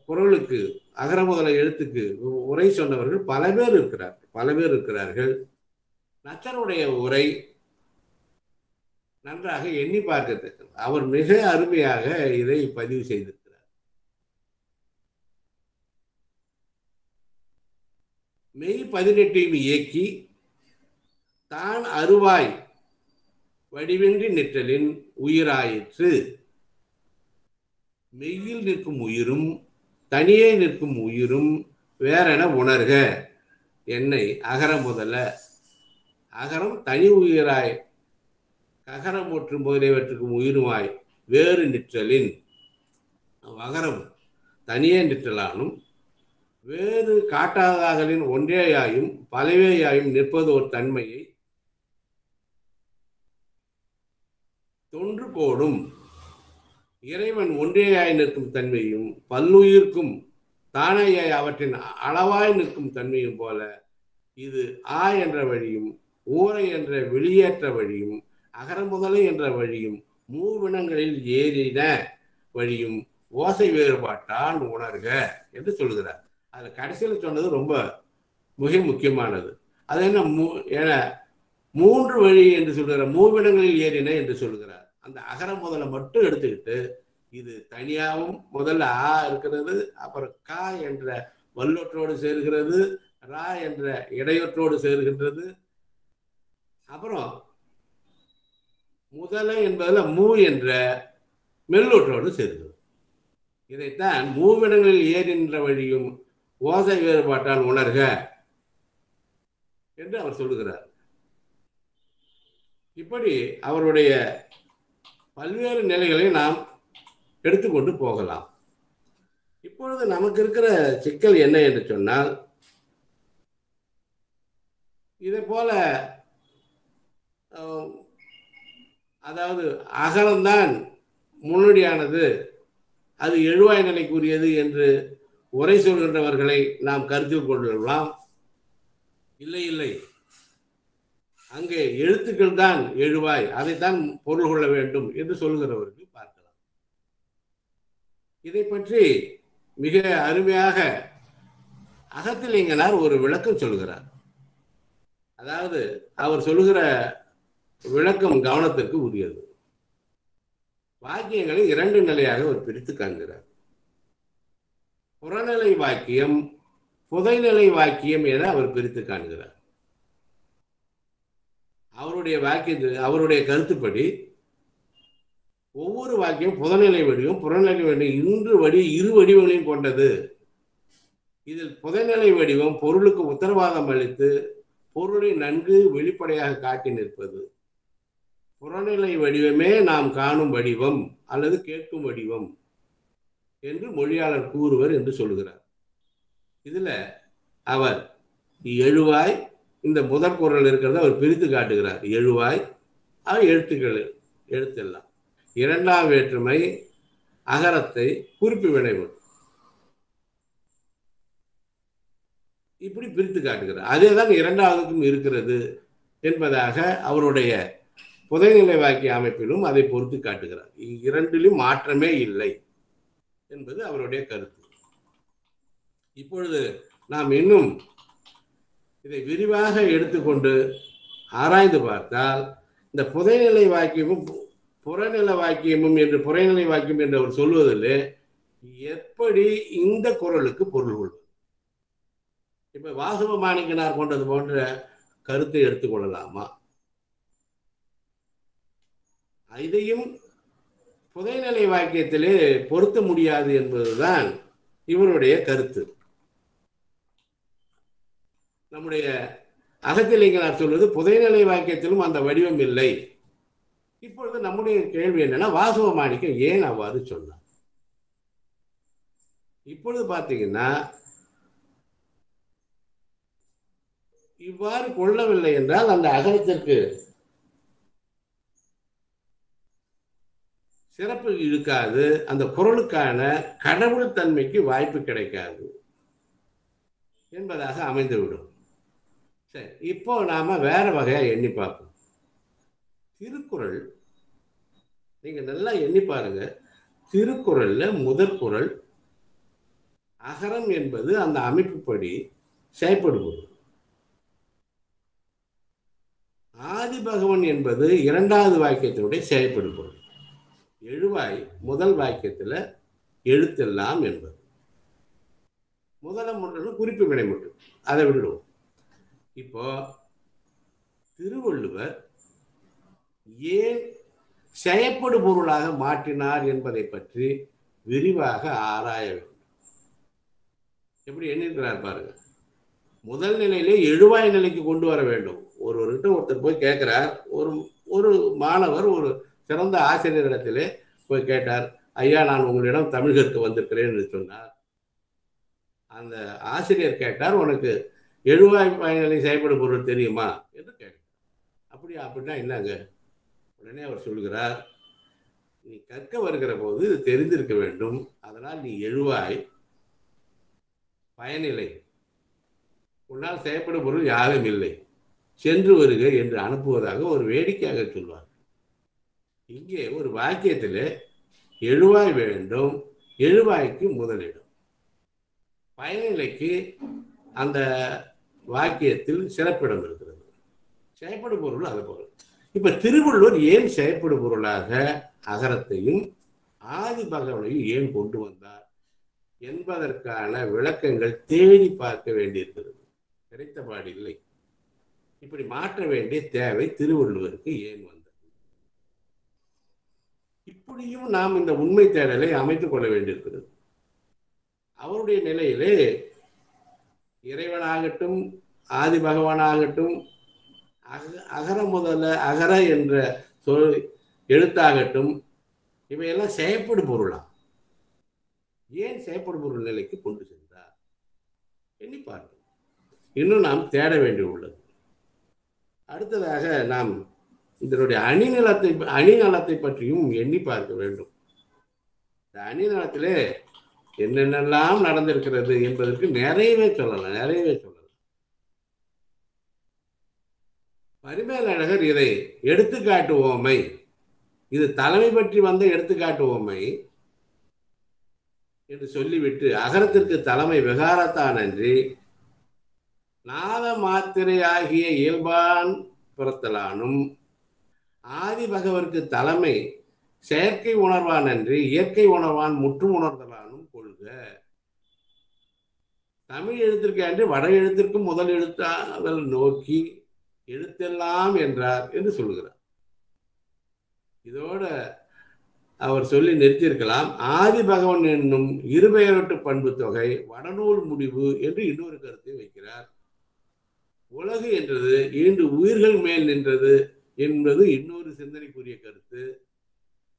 குறளுக்கு அகர முதல எழுத்துக்கு உரை சொன்னவர்கள் பல பேர் இருக்கிறார்கள். நச்சருடைய உரை நன்றாக எண்ணி பார்க்கத்தக்கது. அவர் மிக அருமையாக இதை பதிவு செய்திருக்கிறார். மெய் 18 இயக்கி தான் அருவாய் வடிவின்றி நிற்றலின் உயிராயிற்று. மெய்யில் நிற்கும் உயிரும் தனியே நிற்கும் உயிரும் வேறென உணர்க என்னை அகர முதல. அகரம் தனி உயிராய் ககரம் மற்றும் முதலியவற்றுக்கும் உயிருமாய் வேறு நிற்றலின், அகரம் தனியே நிற்றலானும் வேறு காட்டாதாகலின் ஒன்றேயாயும் பலவேயாயும் நிற்பது ஒரு தன்மையை தொன்று கோடும் இறைவன் ஒன்றேயாய் நிற்கும் தன்மையும் பல்லுயிர்க்கும் தானேயாய் அவற்றின் அளவாய் நிற்கும் தன்மையும் போல இது ஆ என்ற வழியும் ஊரை என்ற வெளியேற்ற வழியும் அகர முதலை என்ற வழியும் மூவினங்களில் ஏறின வழியும் ஓசை வேறுபாட்டால் உணர்க என்று சொல்கிறார். அது கடைசியில் சொன்னது ரொம்ப மிக முக்கியமானது. அது என்ன மூன்று வழி என்று சொல்கிறார், மூவிடங்களில் ஏறின என்று சொல்கிறார். அந்த அகர முதலை மட்டும் எடுத்துக்கிட்டு இது தனியாகவும் முதல்ல ஆ இருக்கிறது, அப்புறம் கா என்ற வல்லொற்றோடு சேர்கிறது, ரா என்ற இடையொற்றோடு சேர்கின்றது, அப்புறம் முதல என்பதில் மூ என்ற மெல்லொற்றோடு சேர்கிறது. இதைத்தான் மூவிடங்களில் ஏறின்ற வழியும் ஓசை வேறுபாட்டால் உணர்க என்று அவர் சொல்லுகிறார். இப்படி அவருடைய பல்வேறு நிலைகளை நாம் எடுத்துக்கொண்டு போகலாம். இப்பொழுது நமக்கு இருக்கிற சிக்கல் என்ன என்று சொன்னால், இதை போல அதாவது அகரம்தான் முன்னோடியானது, அது எழுவாய் நிலைக்குரியது என்று உரை சொல்கின்றவர்களை நாம் கருத்தில் கொள்ளலாம். இல்லை இல்லை, அங்கே எழுத்துக்கள் தான் எழுவாய், அதைத்தான் பொருள் கொள்ள வேண்டும் என்று சொல்கிறவர்கள் பார்க்கலாம். இதை பற்றி மிக அருமையாக அகத்திலிங்கனார் ஒரு விளக்கம் சொல்கிறார். அதாவது அவர் சொல்லுகிற விளக்கம் கவனத்திற்கு உரியது. வாக்கியங்களை 2 நிலையாக அவர் பிரித்து காண்கிறார். புறநிலை வாக்கியம், புதைநிலை வாக்கியம் என அவர் பிரித்து காண்கிறார். அவருடைய கருத்துப்படி ஒவ்வொரு வாக்கியம் புதநிலை வடிவம், புறநிலை வடிவம், இரு வடிவங்களையும் கொண்டது. இதில் புதைநிலை வடிவம் பொருளுக்கு உத்தரவாதம் அளித்து பொருளை நன்கு வெளிப்படையாக காட்டி நிற்பது. புறநிலை வடிவமே நாம் காணும் வடிவம் அல்லது கேட்கும் வடிவம் என்று மொழியாளர் கூறுவர் என்று சொல்கிறார். இதுல அவர் எழுவாய், இந்த முதற் குறள் இருக்கிறத அவர் பிரித்து காட்டுகிறார். எழுவாய் எழுத்தெல்லாம். 2ஆம் வேற்றுமை அகரத்தை குறிப்பு வினைவு, இப்படி பிரித்து காட்டுகிறார். அதேதான் 2ஆவதுக்கும் இருக்கிறது என்பதாக அவருடைய புதைநிலை வாக்கிய அமைப்பிலும் அதை பொறுத்து காட்டுகிறார். 2லும் மாற்றமே இல்லை என்பது அவருடைய கருத்து. இப்பொழுது நாம் இன்னும் இதை விரிவாக எடுத்துக்கொண்டு ஆராய்ந்து பார்த்தால், இந்த புதைநிலை வாக்கியமும் புறநிலை வாக்கியமும் என்று புறநிலை வாக்கியம் என்று அவர் சொல்வதில் எப்படி இந்த குறளுக்கு பொருள் கொள்வது? இப்ப வாசவ மாணிக்கனார் கொண்டது போன்ற கருத்தை எடுத்துக்கொள்ளலாமா? இதையும் புதைநிலை வாக்கியத்திலே பொருத்த முடியாது என்பதுதான் இவருடைய கருத்து. நம்முடைய அகத்திலிங்கனார் சொல்வது புதைநிலை வாக்கியத்திலும் அந்த வடிவம் இல்லை. இப்பொழுது நம்முடைய கேள்வி என்னன்னா, வாசவ மாணிக்கம் ஏன் அவ்வாறு சொன்னார்? இப்பொழுது பார்த்தீங்கன்னா, இவ்வாறு கொள்ளவில்லை என்றால் அந்த அகரத்திற்கு சிறப்பு இருக்காது, அந்த குறளுக்கான கடவுள் தன்மைக்கு வாய்ப்பு கிடைக்காது என்பதாக அமைந்துவிடும். சரி, இப்போ நாம வேற வகையா எண்ணி பார்ப்போம். திருக்குறள் நீங்க நல்லா எண்ணி பாருங்க. திருக்குறள்ல முதற் குறள் அகரம் என்பது அந்த அமைப்புப்படி செயற்படுவது. ஆதி பகவன் என்பது 2வது வாக்கியத்தினுடைய செயற்படுவது. எழுவாய் முதல் வாக்கியத்துல எழுத்தெல்லாம் என்பது. முதல்ல குறிப்பு வினை மட்டும், அதை விடுவோம். இப்போ திருவள்ளுவர் ஏன் செயற்படு பொருளாக மாற்றினார் என்பதை பற்றி விரிவாக ஆராய வேண்டும். எப்படி எண்ணிருக்கிறார் பாருங்க. முதல் நிலையிலே எழுவாய் நிலைக்கு கொண்டு வர வேண்டும். ஒருத்தர் போய் கேட்கிறார், ஒரு மாணவர் ஒரு சிறந்த ஆசிரியரிடத்திலே போய் கேட்டார், ஐயா நான் உங்களிடம் தமிழ் கற்க வந்திருக்கிறேன் என்று சொன்னார். அந்த ஆசிரியர் கேட்டார், உனக்கு எழுவாய் நிலை செயற்படும் பொருள் தெரியுமா என்று கேட்டார். அப்படின்னா என்னங்க? உடனே அவர் சொல்கிறார், நீ கற்க வருகிற போது இது தெரிந்திருக்க வேண்டும், அதனால் நீ எழுவாய் பயனில்லை, உன்னால் செயற்படும் பொருள் யாரும் இல்லை, சென்று வருக என்று அனுப்புவதாக ஒரு வேடிக்கையாக சொல்வார். இங்கே ஒரு வாக்கியத்தில் எழுவாய் வேண்டும், எழுவாய்க்கு முதலிடம், பயனிலைக்கு அந்த வாக்கியத்தில் சிறப்பிடம் இருக்கிறது. செயற்படும் பொருள் அது பொருள். இப்ப திருவள்ளுவர் ஏன் செயற்படும் பொருளாக அகரத்தையும் ஆதி பகவனையும் ஏன் கொண்டு வந்தார் என்பதற்கான விளக்கங்கள் தேடி பார்க்க வேண்டியிருக்கிறது. கிடைத்தபாடு இல்லை. இப்படி மாற்ற வேண்டிய தேவை திருவள்ளுவருக்கு ஏன் வந்தது? இப்படியும் நாம் இந்த உண்மை தேடலை அமைத்துக் கொள்ள வேண்டியிருக்கிறது. அவருடைய நிலையிலே இறைவனாகட்டும் ஆதி பகவானாகட்டும் அகர முதல்ல அகர என்ற சொல் எழுத்தாகட்டும் இவையெல்லாம் செயற்படு பொருளா? ஏன் செயற்படு பொருள் நிலைக்கு கொண்டு சென்றார் எண்ணி பார்ப்போம். இன்னும் நாம் தேட வேண்டியுள்ளது. அடுத்ததாக நாம் இதனுடைய அணிநலத்தை பற்றியும் எண்ணி பார்க்க வேண்டும். இந்த அணிநலத்திலே என்னென்னலாம் நடந்திருக்கிறது என்பதற்கு நிறையவே சொல்லலாம். பரிமேலழகர் இதை எடுத்துக்காட்டுவோமை, இது தலைமை பற்றி வந்த எடுத்துக்காட்டுவோமை என்று சொல்லிவிட்டு, அகரத்திற்கு தலைமை விகாரத்தான் அன்றி நாத மாத்திரை ஆகிய இயல்பான் பிறத்தலானும், ஆதி பகவருக்கு தலைமை செயற்கை உணர்வான் அன்றி இயற்கை உணர்வான் முற்றும் உணர்தலானும் கொள்க. தமிழ் எழுத்திற்கு அன்றி வட எழுத்திற்கும் முதல் எழுத்தாதல் நோக்கி எழுத்தெல்லாம் என்றார் என்று சொல்கிறார். இதோட அவர் சொல்லி நிறுத்தியிருக்கலாம். ஆதி பகவன் என்னும் இருபெயரொட்டு பண்பு தொகை வடநூல் முடிவு என்று இன்னொரு கருத்தை வைக்கிறார். உலகு என்றது ஈண்டு உயிர்கள் மேல் நின்றது என்பது இன்னொரு சிந்தனைக்குரிய கருத்து.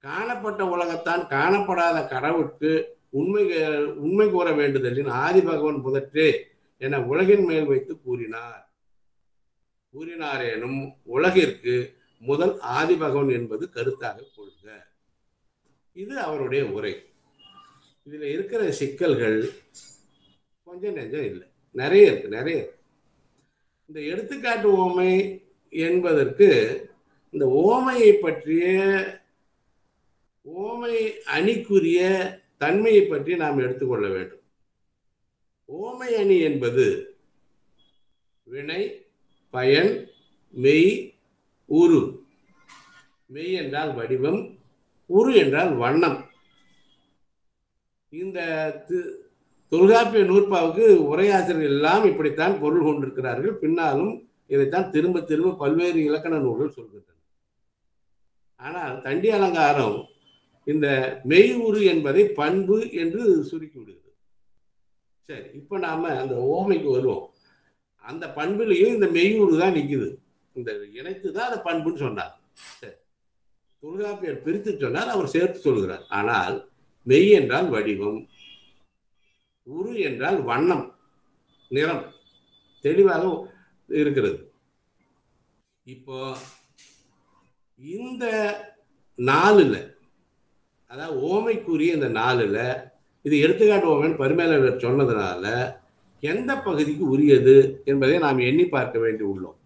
காணப்பட்ட உலகத்தான் காணப்படாத கடவுளுக்கு உண்மை கூற வேண்டுதலின் ஆதி பகவன் முதற்றே என உலகின் மேல் வைத்து கூறினாரேனும் உலகிற்கு முதல் ஆதி பகவன் என்பது கருத்தாக கொள்க. இது அவருடைய உரை. இதுல இருக்கிற சிக்கல்கள் கொஞ்சம் நெஞ்சம் இல்லை, நிறைய இருக்கு. இந்த எடுத்துக்காட்டு ஓமை என்பதற்கு இந்த ஓமையை பற்றிய ஓமை அணிக்குரிய தன்மையை பற்றி நாம் எடுத்துக்கொள்ள வேண்டும். ஓமை அணி என்பது வினை, பயன், மெய், உரு. மெய் என்றால் வடிவம், உரு என்றால் வண்ணம். இந்த தொல்காப்பிய நூற்பாவுக்கு உரையாசிரியர்கள் எல்லாம் இப்படித்தான் பொருள் கொண்டிருக்கிறார்கள். பின்னாலும் இதைத்தான் திரும்ப திரும்ப பல்வேறு இலக்கண நூல்கள் சொல்கின்றன. ஆனால் தண்டி அலங்காரம் இந்த மெய் உரு என்பதை பண்பு என்று சுருக்கி விடுகிறது. சரி, இப்ப நாம அந்த ஓமைக்கு வருவோம். அந்த பண்புலையும் இந்த மெய்யுரு தான் நிற்குது. இந்த இணைத்து தான் அந்த பண்புன்னு சொன்னார். சரி, தொல்காப்பியர் பிரித்து சொன்னார், அவர் சேர்த்து சொல்கிறார். ஆனால் மெய் என்றால் வடிவம், உரு என்றால் வண்ணம், நிறம் தெளிவாக இருக்கிறது. இப்போ இந்த நாலுல, அதாவது ஓமைக்குரிய இந்த நாலுல இது எடுத்துக்காட்டு ஓமைன்னு பரிமேலழகர் சொன்னதுனால எந்த பகுதிக்கு உரியது என்பதை நாம் எண்ணி பார்க்க வேண்டி உள்ளோம்.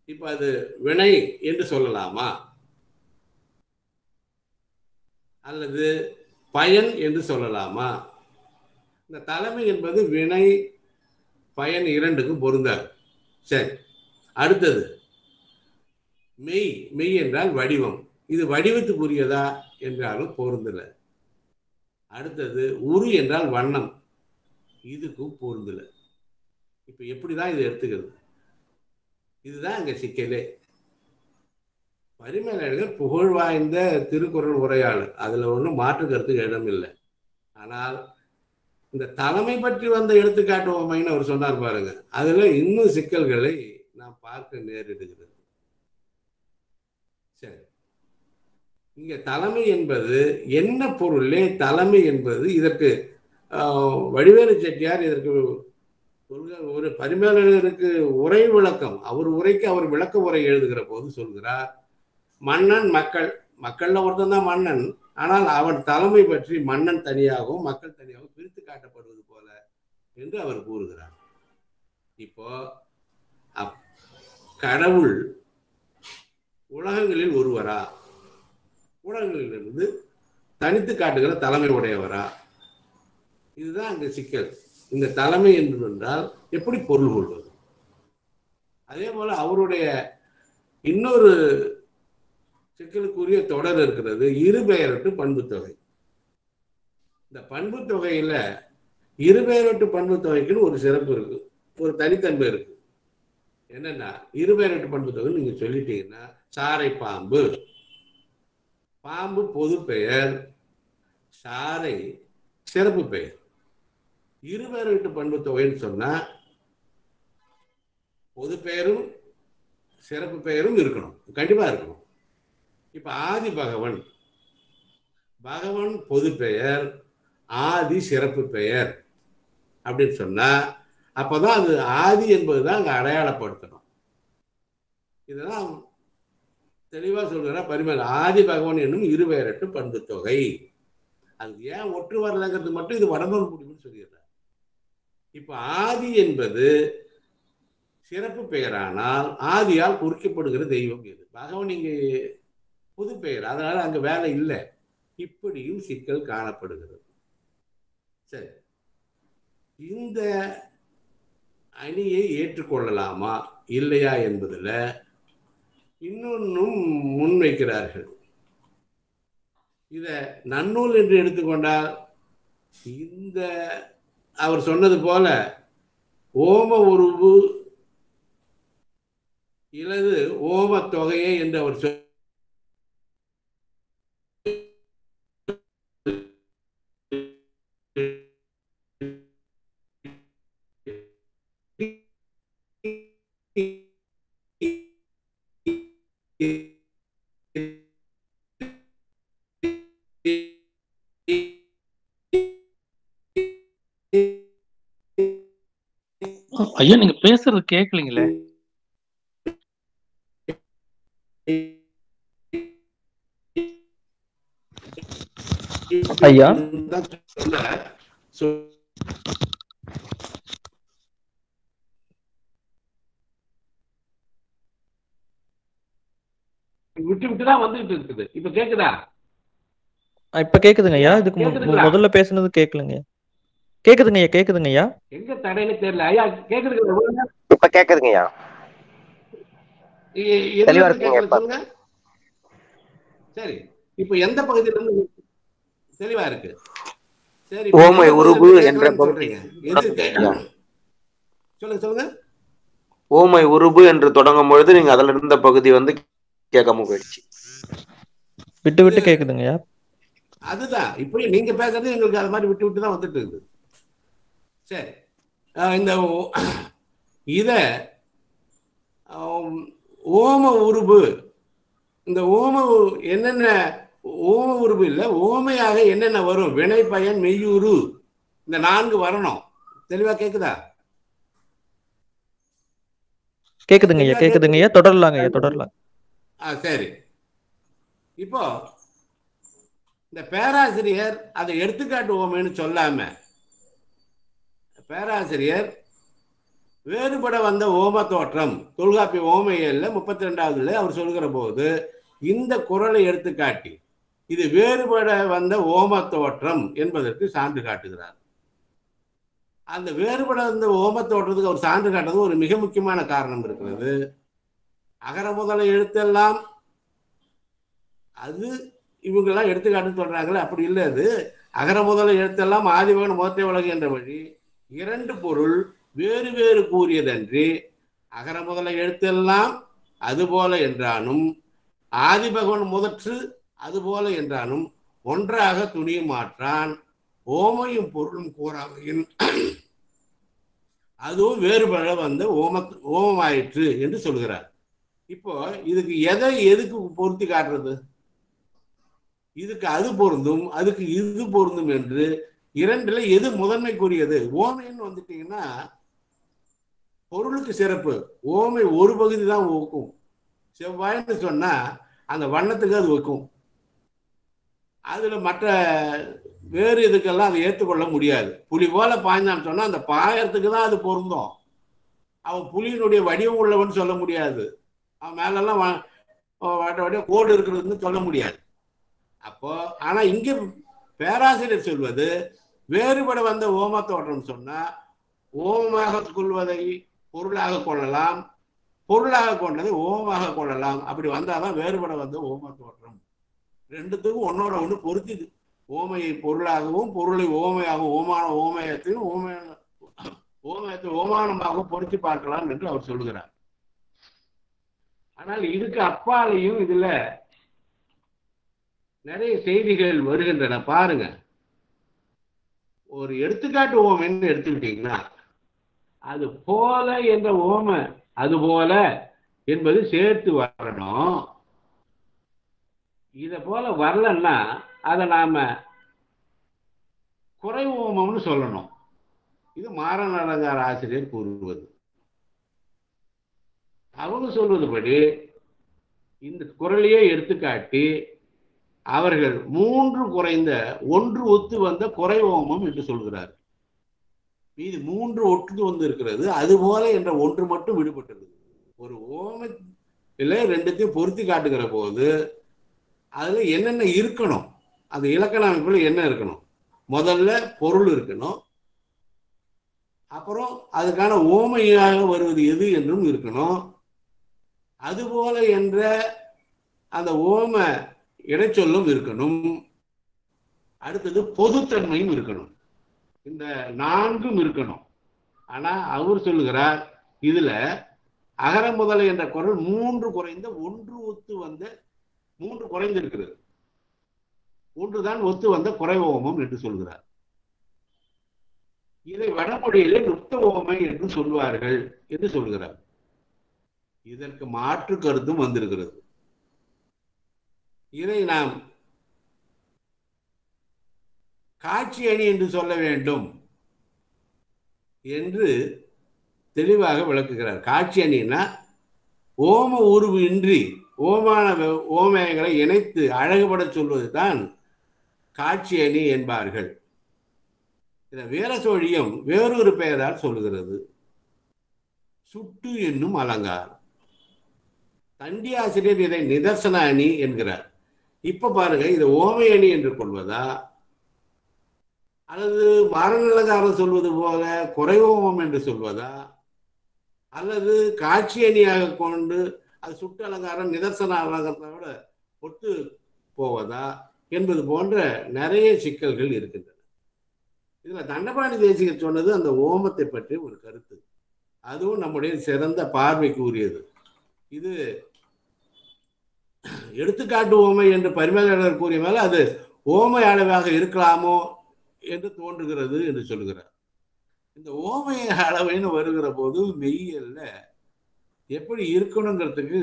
இப்ப அது வினை என்று சொல்லலாமா, அல்லது பயன் என்று சொல்லலாமா? இந்த தலைமை என்பது வினை பயன் இரண்டுக்கும் பொருந்தாது. சரி, அடுத்தது மெய் என்றால் வடிவம். இது வடிவத்துக்குரியதா என்றாலும் பொருந்தல. அடுத்தது உரு என்றால் வண்ணம், இதுக்கும் பொருந்தல. இப்ப எப்படிதான் இதை எடுத்துக்கிறது? இதுதான் இங்க சிக்கலே. பரிமேலழகர் புகழ் வாய்ந்த திருக்குறள் உரையாளர், அதுல ஒன்றும் மாற்று கருத்துக்கு இடம் இல்லை. ஆனால் இந்த தலைமை பற்றி வந்த எடுத்துக்காட்டு ஓமைன்னு அவர் சொன்னார் பாருங்க, அதுல இன்னும் சிக்கல்களை நாம் பார்க்க நேரிடுகிறது. சரி, இங்க தலைமை என்பது என்ன பொருளே? தலைமை என்பது இதற்கு வடிவேலு செட்டியார் இதற்கு ஒரு பரிமேலழகருக்கு உரை விளக்கம், அவர் உரைக்கு அவர் விளக்க உரை எழுதுகிற போது சொல்கிறார், மன்னன் மக்கள்ல ஒருத்தன் தான் மன்னன், ஆனால் அவன் தலைமை பற்றி மன்னன் தனியாகவும் மக்கள் தனியாகவும் பிரித்து காட்டப்படுவது போல என்று அவர் கூறுகிறார். இப்போ கடவுள் உலகங்களில் ஒருவரா, உலகங்களிலிருந்து தனித்து காட்டுகிற தலைமை உடையவரா? இதுதான் அங்க சிக்கல். இந்த தலைமை என்றால் எப்படி பொருள் கொள்வது? அதே போல அவருடைய இன்னொரு சிக்கலுக்குரிய தொடர் இருக்கிறது, இருபெயரொட்டு பண்பு தொகை. இந்த பண்பு தொகையில இருபெயரொட்டு பண்பு தொகைக்குன்னு ஒரு சிறப்பு இருக்கு, ஒரு தனித்தன்மை இருக்கு. என்னன்னா, இருபெயரொட்டு பண்பு தொகை நீங்க சொல்லிட்டீங்கன்னா, சாரை பாம்பு, பாம்பு பொது பெயர், சாரை சிறப்பு பெயர். இருபெயரொட்டு பண்பு தொகைன்னு சொன்னா பொது பெயரும் சிறப்பு பெயரும் இருக்கணும், கண்டிப்பா இருக்கணும். இப்ப ஆதி பகவன், பகவன் பொது பெயர், ஆதி சிறப்பு பெயர் அப்படின்னு சொன்னா அப்பதான் அது ஆதி என்பதுதான் அங்க அடையாளப்படுத்தணும். இதெல்லாம் தெளிவா சொல்கிற பரிமேல். ஆதி பகவன் என்னும் இருபெயரொட்டு பண்பு தொகை அது ஏன் ஒற்று வரலங்கிறது மட்டும் இது வடமொழி முடிவுன்னு சொல்லிடுறார். இப்ப ஆதி என்பது சிறப்பு பெயரானால் ஆதியால் குறிக்கப்படுகிற தெய்வம் எது? பகவான் இங்க புது பெயர், அதனால அங்க வேலை இல்லை. இப்படியும் சிக்கல் காணப்படுகிறது. சரி, இந்த அணியை ஏற்றுக்கொள்ளலாமா இல்லையா என்பதுல இன்னொன்னும் முன்வைக்கிறார்கள். இத நன்னூல் என்று எடுத்துக்கொண்டால் இந்த அவர் சொன்னது போல ஓம உருவு இலது ஓம தொகையை என்று அவர் ஐயா நீங்க பேசுறது கேட்கலீங்களே. ஐயா விட்டு விட்டுதான் வந்துட்டு இருக்குது. இப்ப கேக்குதா? இப்ப கேக்குதுங்க ஐயா. இதுக்கு கேக்குதுங்களா? முதல்ல பேசுனது கேட்கலங்க. கேக்குதுங்க ஐயா, கேக்குதுங்க ஐயா. எங்க தடையில தெரியல. ஐயா கேக்குதுங்களா? இப்ப கேக்குதுங்க ஐயா. தெளிவா இருக்குங்க இப்ப. சொல்லுங்க. சரி, இப்ப எந்த பகுதியில இருந்து தெளிவா இருக்கு? சரி, ஓமை உருபு என்ற சொல்றீங்க. சொல்லுங்க சொல்லுங்க. ஓமை உருபு என்று தொடங்கும் பொழுது நீங்க அதுல இருந்த பகுதி வந்து கேட்காம போயிடுச்சு. விட்டு விட்டு கேக்குதுங்க ஐயா. அதுதான் இப்படி நீங்க பேசுறது எங்களுக்கு அது மாதிரி விட்டு விட்டு தான் வந்துட்டு இருக்குது. சரி, இந்த இத ஓம உருபு, இந்த ஓம என்னென்ன ஓம உருபு இல்ல ஓமையாக என்னென்ன வரும்? வினை பயன் மெய்யுரு, இந்த 4 வரணும். தெளிவா கேக்குதா? கேக்குதுங்க ஐயா, கேக்குதுங்க ஐயா. தொடரலாங்க ஐயா, தொடரலாம். சரி, இப்போ இந்த பேராசிரியர் அதை எடுத்துக்காட்டு ஓமைன்னு சொல்லாம பேராசிரியர் வேறுபட வந்த ஓம தோற்றம் தொல்காப்பிய ஓமையில 32வது அவர் சொல்கிற போது இந்த குறளை எடுத்துக்காட்டி இது வேறுபட வந்த ஓம தோற்றம் என்பதற்கு சான்று காட்டுகிறார். அந்த வேறுபட வந்த ஓம தோற்றத்துக்கு அவர் சான்று காட்டுறது ஒரு மிக முக்கியமான காரணம் இருக்கிறது. அகர முதல எழுத்தெல்லாம் அது இவங்கெல்லாம் எடுத்துக்காட்டு சொல்றாங்களே, அப்படி இல்லை. அது அகர முதல எழுத்தெல்லாம் ஆதிபகன் முதற்றை உலகு என்ற வழி 2 பொருள் வேறு வேறு கூறியதன்றி அகர முதல எழுத்தெல்லாம் அதுபோல என்றானும் ஆதிபகவன் முதற்று அதுபோல என்றானும் ஒன்றாக துணியும் மாற்றான் ஓமையும் பொருளும் கூறாமையின் அதுவும் வேறுபட வந்த ஓமமாயிற்று என்று சொல்கிறார். இப்போ இதுக்கு எதுக்கு பொருத்தி காட்டுறது? இதுக்கு அது பொருந்தும் அதுக்கு இது பொருந்தும் என்று 2ல எது முதன்மைக்குரியது? ஓமைன்னு வந்துட்டீங்கன்னா பொருளுக்கு சிறப்பு. ஓமை ஒரு பகுதி தான் ஒக்கும். செவ்வாய்ன்னு சொன்னா அந்த வண்ணத்துக்கு அது வைக்கும். அதுல மற்ற வேறு இதுக்கெல்லாம் அதை ஏற்றுக்கொள்ள முடியாது. புலி போல பாய்ஞ்சான்னு சொன்னா அந்த பாயறதுக்கு தான் அது பொருந்தும். அவன் புலியினுடைய வடிவம் உள்ளவன் சொல்ல முடியாது. அவன் மேலெல்லாம் வடிவ கோடு இருக்கிறதுன்னு சொல்ல முடியாது. அப்போ ஆனா இங்க பேராசிரியர் சொல்வது வேறுபட வந்த ஓம தோற்றம் சொன்னா ஓமமாக கொள்வதை பொருளாக கொள்ளலாம், பொருளாக கொண்டதை ஓமமாக கொள்ளலாம். அப்படி வந்தாதான் வேறுபட வந்த ஓம தோற்றம். 2த்துக்கும் ஒன்னோட ஒண்ணு பொருத்தி ஓமையை பொருளாகவும் பொருளை ஓமையாகவும் ஓமயத்தையும் ஓமயத்தை ஓமானமாக பொருத்தி பார்க்கலாம் என்று அவர் சொல்லுகிறார். ஆனால் இதுக்கு அப்பாலையும் இதுல நிறைய செய்திகள் வருகின்றன. பாருங்க, ஒரு எடுத்துக்காட்டு ஓமைன்னு எடுத்துக்கிட்டீங்கன்னா அது போல என்ற ஓமை அது போல என்பது சேர்த்து வரணும். இத போல வரலன்னா அதை நாம குறை ஓமம்னு சொல்லணும். இது மாறன் அலங்கார ஆசிரியர் கூறுவது. அவங்க சொல்வதுபடி இந்த குறளையே எடுத்துக்காட்டி அவர்கள் 3 குறைந்த 1 ஒத்து வந்த குறை ஓமம் என்று சொல்கிறார். மீது 3 ஒட்டு வந்து இருக்கிறது, அதுபோல என்ற 1 மட்டும் விடுபட்டது. ஒரு ஓமத்தில 2த்தையும் பொருத்தி காட்டுகிற போது அதுல என்னென்ன இருக்கணும், அந்த இலக்கண அமைப்புல என்ன இருக்கணும்? முதல்ல பொருள் இருக்கணும், அப்புறம் அதுக்கான ஓமையாக வருவது எது என்றும் இருக்கணும். அதுபோல என்ற அந்த ஓம இடைச்சொல்லும் இருக்கணும். அடுத்தது பொதுத்தன்மையும் இருக்கணும். இந்த 4ம் இருக்கணும். ஆனா அவர் சொல்லுகிறார், இதுல அகர முதல என்ற குரல் 3 குறைந்த 1 ஒத்து வந்த 3 குறைந்து இருக்கிறது, 1 தான் ஒத்து வந்த குறை ஓமம் என்று சொல்கிறார். இதை வடமொழியிலே நுட்ப ஓமை என்று சொல்வார்கள் என்று சொல்கிறார். இதற்கு மாற்று கருத்தும் வந்திருக்கிறது. இதை நாம் காட்சி அணி என்று சொல்ல வேண்டும் என்று தெளிவாக விளக்குகிறார். காட்சி அணின்னா ஓம உருவு இன்றி ஓமயங்களை இணைத்து அழகுபட சொல்வது தான் காட்சி அணி என்பார்கள். வீரசோழியம் வேறொரு பெயரால் சொல்லுகிறது, சுட்டு என்னும் அலங்காரம். தண்டி ஆசிரியர் இதை நிதர்சன அணி என்கிறார். இப்ப பாருங்க, இதை ஓமை அணி என்று கொள்வதா அல்லது மரணலங்காரம் சொல்வது போல குறை ஓமம் என்று சொல்வதா அல்லது காட்சி அணியாக கொண்டு அது சுட்டு அலங்காரம் நிதர்சன அலங்காரத்தோட ஒத்து போவதா என்பது போன்ற நிறைய சிக்கல்கள் இருக்கின்றன. இதுல தண்டபாணி தேசிகர் சொன்னது அந்த ஓமத்தை பற்றி ஒரு கருத்து, அதுவும் நம்முடைய சிறந்த பார்வைக்கு உரியது. இது எடுத்துக்காட்டு ஓமை என்று பரிமேலழகர் கூறிய மேல அது ஓமை அளவாக இருக்கலாமோ என்று தோன்றுகிறது என்று சொல்லுகிறார். இந்த ஓமை அளவைன்னு வருகிற போது மெய்யல்ல எப்படி இருக்கணுங்கிறதுக்கு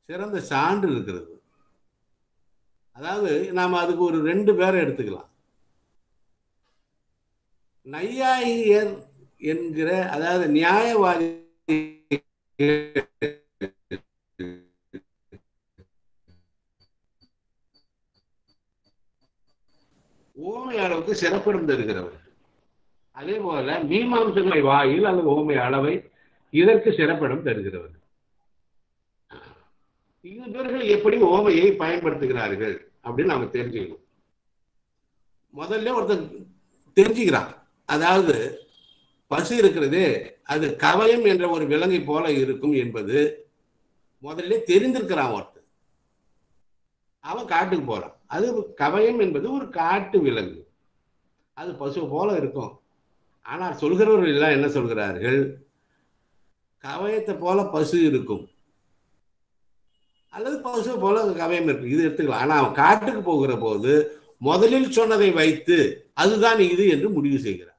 சிறந்த சான்று இருக்கிறது. அதாவது நாம் அதுக்கு ஒரு 2 பேரை எடுத்துக்கலாம். நையாயியர் என்கிற, அதாவது நியாயவாதி ஓமை அளவுக்கு சிறப்பிடம் தருகிறவர். அதே போல மீமாம்சங்களை வாயில் அல்லது ஓமை அளவை இதற்கு சிறப்பிடம் தருகிறவர். இவர்கள் எப்படி ஓமையை பயன்படுத்துகிறார்கள் அப்படின்னு நாம தெரிஞ்சுக்கணும். முதல்ல ஒருத்தர் தெரிஞ்சுக்கிறான், அதாவது பசு இருக்கிறதே அது கவயம் என்ற ஒரு விலங்கை போல இருக்கும் என்பது முதல்ல தெரிந்திருக்கிறான் ஒருத்தர். அவன் காட்டுக்கு போறான், அது கவயம் என்பது ஒரு காட்டு விலங்கு, அது பசு போல இருக்கும். ஆனால் சொல்கிறவர்கள் எல்லாம் என்ன சொல்கிறார்கள், கவயத்தை போல பசு இருக்கும் அல்லது பசு போல கவயம் இருக்கும், இது எடுத்துக்கலாம். ஆனா அவன் காட்டுக்கு போகிற போது முதலில் சொன்னதை வைத்து அதுதான் இது என்று முடிவு செய்கிறார்.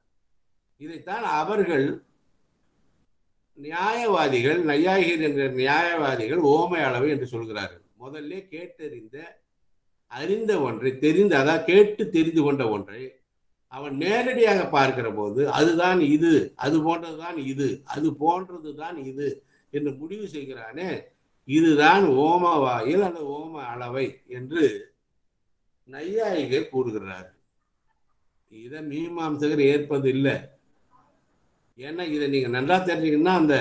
இதைத்தான் அவர்கள் நியாயவாதிகள், நையாயிகர் என்ற நியாயவாதிகள் ஓமை அளவை என்று சொல்கிறார்கள். முதல்ல கேட்டறிந்த அறிந்த ஒன்றை தெரிந்து, அதாவது கேட்டு தெரிந்து கொண்ட ஒன்றை அவன் நேரடியாக பார்க்கிற போது அதுதான் இது, அது போன்றதுதான் இது, அது போன்றதுதான் இது என்று முடிவு செய்கிறானே, இதுதான் ஓம வாயில் அல்லது ஓம அளவை என்று நையாயிகர் கூறுகிறார். இதை மீமாம்சகர் ஏற்பது இல்லை. ஏன்னா இதை நீங்க நல்லா தெரிஞ்சுக்கணும்னா அந்த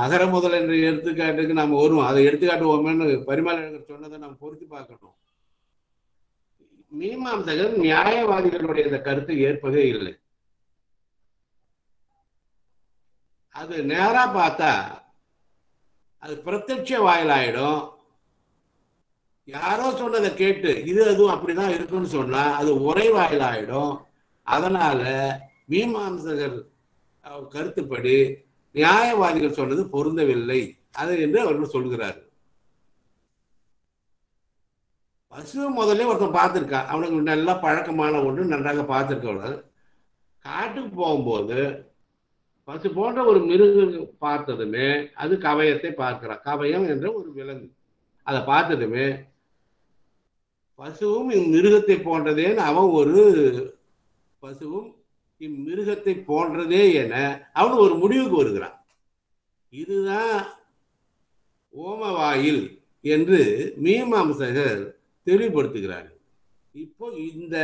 அகர முதல் என்ற எடுத்துக்காட்டுக்கு நம்ம வருவோம். அதை எடுத்துக்காட்டுவோம்னு பரிமேலழகர் சொன்னதை நம்ம பொருத்தி பார்க்கணும். மீமாம்சகர் நியாயவாதிகளுடைய இந்த கருத்தை ஏற்பதே இல்லை. அது நேரா பார்த்தா அது பிரத்யட்ச வாயிலாயிடும். யாரோ சொன்னதை கேட்டு இது அதுவும் அப்படிதான் இருக்குன்னு சொன்னா அது உரை வாயிலாயிடும். அதனால மீமாம்சகர் கருத்துப்படி நியாயவாதிகள் சொன்னது பொருந்தவில்லை அது என்று அவர்கள் சொல்கிறார்கள். பசுவை முதல்ல ஒருத்தன் பார்த்துருக்கான், அவனுக்கு நல்லா பழக்கமான ஒன்று, நன்றாக பார்த்துருக்கவங்க காட்டுக்கு போகும்போது பசு போன்ற ஒரு மிருகம் பார்த்ததுமே அது கவயத்தை பார்க்கிறான். கவயம் என்ற ஒரு விலங்கு, அதை பார்த்ததுமே பசுவும் இம்மிருகத்தை போன்றதேன்னு அவன் ஒரு பசுவும் இம்மிருகத்தை போன்றதே என அவன் ஒரு முடிவுக்கு வருகிறான். இதுதான் ஓமவாயில் என்று மீமாம்சகர் தெளிவுபடுத்துகிறார்கள். இப்போ இந்த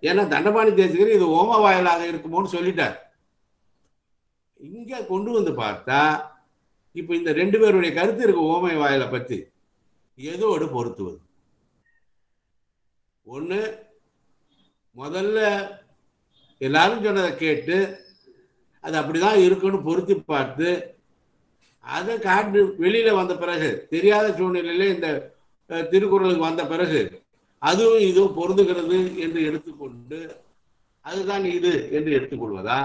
ஏன்னா தண்டபாணி தேசிகர் இது ஓம வாயிலாக இருக்குமோன்னு சொல்லிட்டார். இங்க கொண்டு வந்து பார்த்தா இப்ப இந்த 2 பேருடைய கருத்து இருக்கு ஓமை வாயில பத்தி. எதோடு பொருத்துவது? ஒண்ணு, முதல்ல எல்லாரும் சொன்னதை கேட்டு அது அப்படிதான் இருக்குன்னு பொருத்தி பார்த்து அதை காட்டு வெளியில வந்த பிறகு, தெரியாத சூழ்நிலையில இந்த திருக்குறளுக்கு வந்த பிறகு அதுவும் இதுவும் பொருந்துகிறது என்று எடுத்துக்கொண்டு அதுதான் இது என்று எடுத்துக்கொள்வதா,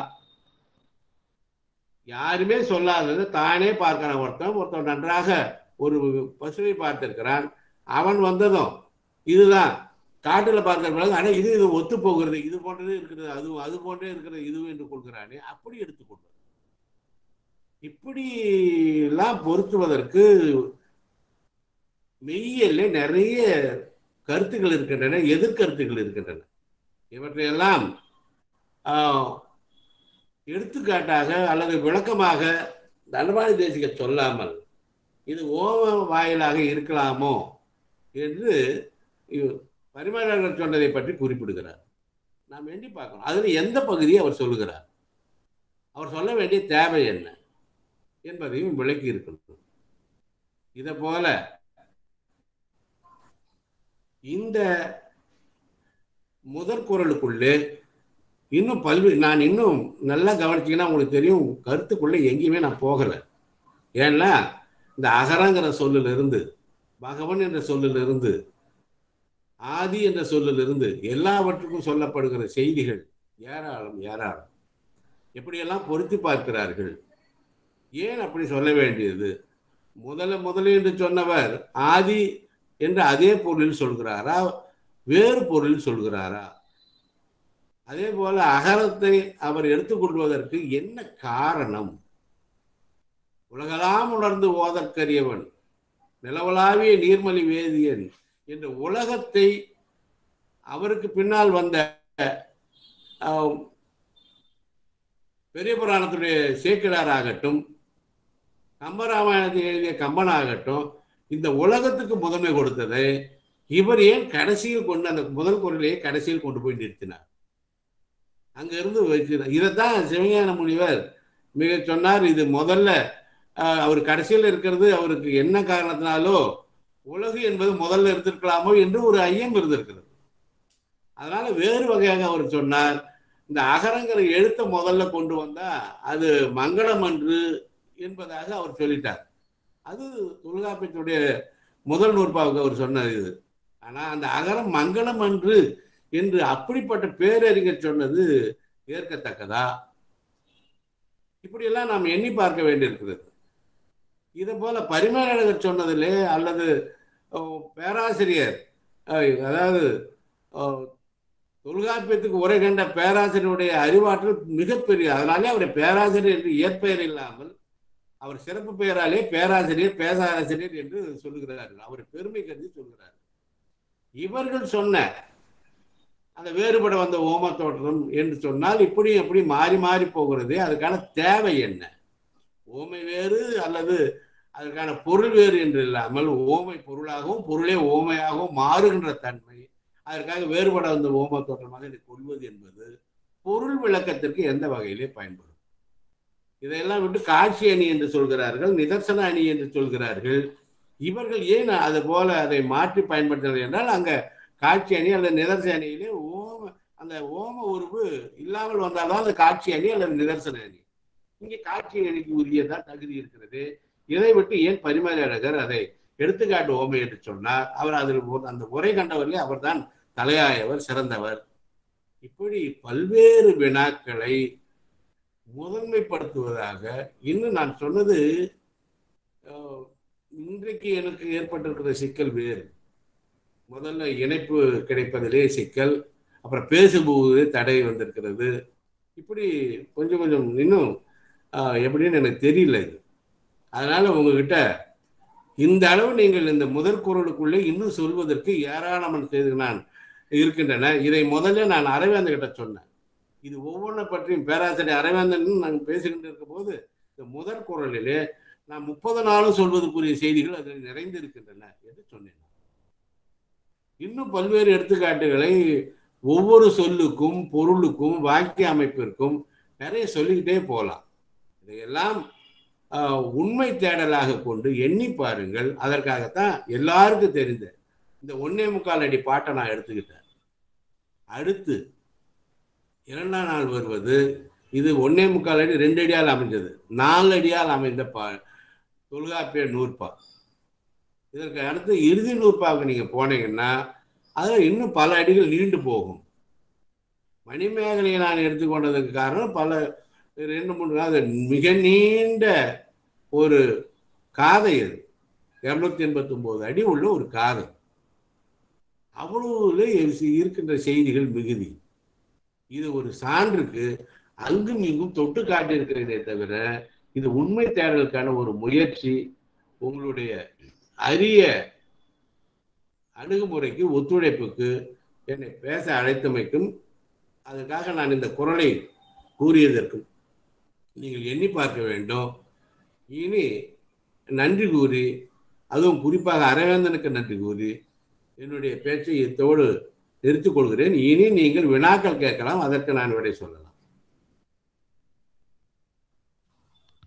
யாருமே சொல்லாதது தானே பார்க்கிறான் ஒருத்தன் நன்றாக ஒரு பசுவை பார்த்திருக்கிறான், அவன் வந்ததும் இதுதான் காட்டுல பார்க்கிற பிறகு ஆனா இது ஒத்து போகிறது, இது போன்றதே இருக்கிறது, அது போன்றே இருக்கிறது இதுவும் என்று கொள்கிறானே, அப்படி எடுத்துக்கொள்வது. இப்படி எல்லாம் பொருத்துவதற்கு மெய்யிலே நிறைய கருத்துக்கள் இருக்கின்றன, எதிர்கருத்துக்கள் இருக்கின்றன. இவற்றையெல்லாம் எடுத்துக்காட்டாக அல்லது விளக்கமாக தண்டபாணி தேசிகர் சொல்லாமல் இது ஓம வாயிலாக இருக்கலாமோ என்று பரிமாணர்கள் சொன்னதை பற்றி குறிப்பிடுகிறார். நாம் எண்ணி பார்க்கணும், அதில் எந்த பகுதியை அவர் சொல்லுகிறார், அவர் சொல்ல வேண்டிய தேவை என்ன என்பதையும் விளக்கி இருக்கணும். இதை போல இந்த முதற் குறளுக்குள்ளே இன்னும் நான் இன்னும் நல்லா கவனிச்சிங்கன்னா உங்களுக்கு தெரியும், கருத்துக்குள்ளே எங்கேயுமே நான் போகலை. ஏன்னா இந்த அகரங்கிற சொல்லிலிருந்து, பகவன் என்ற சொல்லிலிருந்து, ஆதி என்ற சொல்லிலிருந்து எல்லாவற்றுக்கும் சொல்லப்படுகிற செய்திகள் ஏராளம் ஏராளம். எப்படியெல்லாம் பொருத்தி பார்க்கிறார்கள், ஏன் அப்படி சொல்ல வேண்டியது? முதல்ல என்று சொன்னவர் ஆதி என்று அதே பொருளில் சொல்கிறாரா, வேறு பொருளில் சொல்கிறாரா? அதே போல அகரத்தை அவர் எடுத்துக்கொள்வதற்கு என்ன காரணம்? உலகெல்லாம் உணர்ந்து ஓதற்கரியவன், நிலவலாவிய நீர்மலி வேதியன் என்ற உலகத்தை அவருக்கு பின்னால் வந்த பெரிய புராணத்துடைய சேக்கிழாராகட்டும், கம்பராமாயணத்தை எழுதிய கம்பனாகட்டும், இந்த உலகத்துக்கு முதன்மை கொடுத்ததை இவர் ஏன் கடைசியில் கொண்டு அந்த முதல் குறளையே கடைசியில் கொண்டு போய் நிறுத்தினார்? அங்கிருந்து வச்சுனார். இதைத்தான் சிவஞான முனிவர் மிக சொன்னார். இது முதல்ல அவர் கடைசியில் இருக்கிறது அவருக்கு என்ன காரணத்தினாலோ உலகு என்பது முதல்ல இருந்திருக்கலாமோ என்று ஒரு ஐயம் இருந்திருக்கிறது. அதனால வேறு வகையாக அவர் சொன்னார், இந்த அகரங்களை எழுத்த முதல்ல கொண்டு வந்தா அது மங்களம் அன்று என்பதாக அவர் சொல்லிட்டார். அது தொல்காப்பியத்துடைய முதல் நூற்பாவுக்கு அவர் சொன்னார் இது. ஆனா அந்த அகரம் மங்களம் அன்று என்று அப்படிப்பட்ட பேரறிஞர் சொன்னது ஏற்கத்தக்கதா? இப்படியெல்லாம் நாம் எண்ணி பார்க்க வேண்டியிருக்கிறது. இதை போல பரிமேலழகர் சொன்னதிலே அல்லது பேராசிரியர், அதாவது தொல்காப்பியத்துக்கு உரை கண்ட பேராசிரியருடைய அறிவாற்றல் மிகப்பெரிய, அதனாலே அவரை பேராசிரியர் என்று இயற்பெயர் இல்லாமல் அவர் சிறப்பு பெயராலே பேராசிரியர் பேராசிரியர் என்று சொல்லுகிறார்கள். அவர் பெருமை கருதி சொல்கிறார்கள். இவர்கள் சொன்ன அந்த வேறுபட வந்த ஓம தோற்றம் என்று சொன்னால் இப்படி எப்படி மாறி மாறி போகிறது. அதுக்கான தேவை என்ன? ஓமை வேறு அல்லது அதற்கான பொருள் வேறு என்று இல்லாமல் ஓமை பொருளாகவும் பொருளே ஓமையாகவும் மாறுகின்ற தன்மை, அதற்காக வேறுபட வந்த ஓம தோற்றமாக இதை கொள்வது என்பது பொருள் விளக்கத்திற்கு எந்த வகையிலே பயன்படும்? இதையெல்லாம் விட்டு காட்சி அணி என்று சொல்கிறார்கள், நிதர்சன அணி என்று சொல்கிறார்கள். இவர்கள் ஏன் அது போல அதை மாற்றி பயன்படுத்துகிறது என்றால், அங்க காட்சி அணி அல்லது நிதர்சன அணியிலே அந்த ஓம உருவு இல்லாமல் வந்தால்தான் அந்த காட்சி அணி அல்லது நிதர்சன அணி. இங்கே காட்சி அணிக்கு உரியதான் தகுதி இருக்கிறது. இதை விட்டு ஏன் பரிமேலழகர் அதை எடுத்துக்காட்டு ஓமை என்று சொன்னார்? அவர் அதில் அந்த உரை கண்டவர்களே அவர் தான் தலையாயவர், சிறந்தவர். இப்படி பல்வேறு வினாக்களை முதன்மைப்படுத்துவதாக இன்னும் நான் சொன்னது, இன்றைக்கு எனக்கு ஏற்பட்டிருக்கிற சிக்கல் வேறு. முதல்ல இணைப்பு கிடைப்பதிலே சிக்கல், அப்புறம் பேசும்போது தடை வந்திருக்கிறது. இப்படி கொஞ்சம் கொஞ்சம் இன்னும் எப்படின்னு எனக்கு தெரியல இது. அதனால உங்ககிட்ட இந்த அளவு நீங்கள் இந்த முதற் குறளுக்குள்ளே இன்னும் சொல்வதற்கு ஏராளமான செய்திகள் நான் இருக்கின்றன. இதை முதல்ல நான் அரவேந்தன் கிட்ட சொன்னேன். இது ஒவ்வொன்றை பற்றியும் பேராசிரியர் அரவேந்தன் நாங்கள் பேசிக்கிட்டு இருக்கும் போது இந்த முதற் குறளிலே நான் 30 நாளும் சொல்வதற்குரிய செய்திகள் அதில் நிறைந்து இருக்கின்றன என்று சொன்னேன். இன்னும் பல்வேறு எடுத்துக்காட்டுகளை ஒவ்வொரு சொல்லுக்கும் பொருளுக்கும் வாக்கிய அமைப்பிற்கும் நிறைய சொல்லிக்கிட்டே போகலாம். இதையெல்லாம் உண்மை தேடலாக கொண்டு எண்ணி பாருங்கள். அதற்காகத்தான் எல்லாருக்கும் தெரிந்த இந்த 1.25 அடி பாட்டை நான் எடுத்துக்கிட்டேன். அடுத்து 2ஆம் நாள் வருவது இது 1.25 அடி 2 அடியால் அமைந்தது, 4 அடியால் அமைந்த தொல்காப்பிய நூற்பா. இதற்கு அடுத்து இறுதி நூற்பாவுக்கு நீங்க போனீங்கன்னா அதில் இன்னும் பல அடிகள் நீண்டு போகும். மணிமேகலையை நான் எடுத்துக்கொண்டதுக்கு காரணம் பல 2-3 மிக நீண்ட ஒரு காதை, அது 289 அடி உள்ள ஒரு காதை. அவ்வளவு இருக்கின்ற செய்திகள் மிகுதி. இது ஒரு சான்றுக்கு அங்கும் இங்கும் தொட்டு காட்டியிருக்கிறதே தவிர இது உண்மை தேடலுக்கான ஒரு முயற்சி. உங்களுடைய அரிய அணுகுமுறைக்கு ஒத்துழைப்புக்கு என்னை பேச அழைத்தமைக்கும் அதற்காக நான் இந்த குரலை கூறியதற்கும் நீங்கள் எண்ணி பார்க்க வேண்டும். இனி நன்றி கூறி, அதுவும் குறிப்பாக அரவேந்தனுக்கு நன்றி கூறி என்னுடைய பேச்சை இத்தோடு நிறுத்திக் கொள்கிறேன். இனி நீங்கள் வினாக்கள் கேட்கலாம், அதற்கு நான் விடை சொல்லலாம்.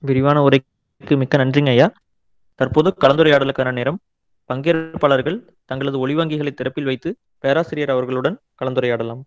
விரிவான உரைக்கு மிக்க நன்றிங்க ஐயா. தற்போது கலந்துரையாடலுக்கான நேரம். பங்கேற்பாளர்கள் தங்களது ஒளிவங்கிகளை திறப்பில் வைத்து பேராசிரியர் அவர்களுடன் கலந்துரையாடலாம்.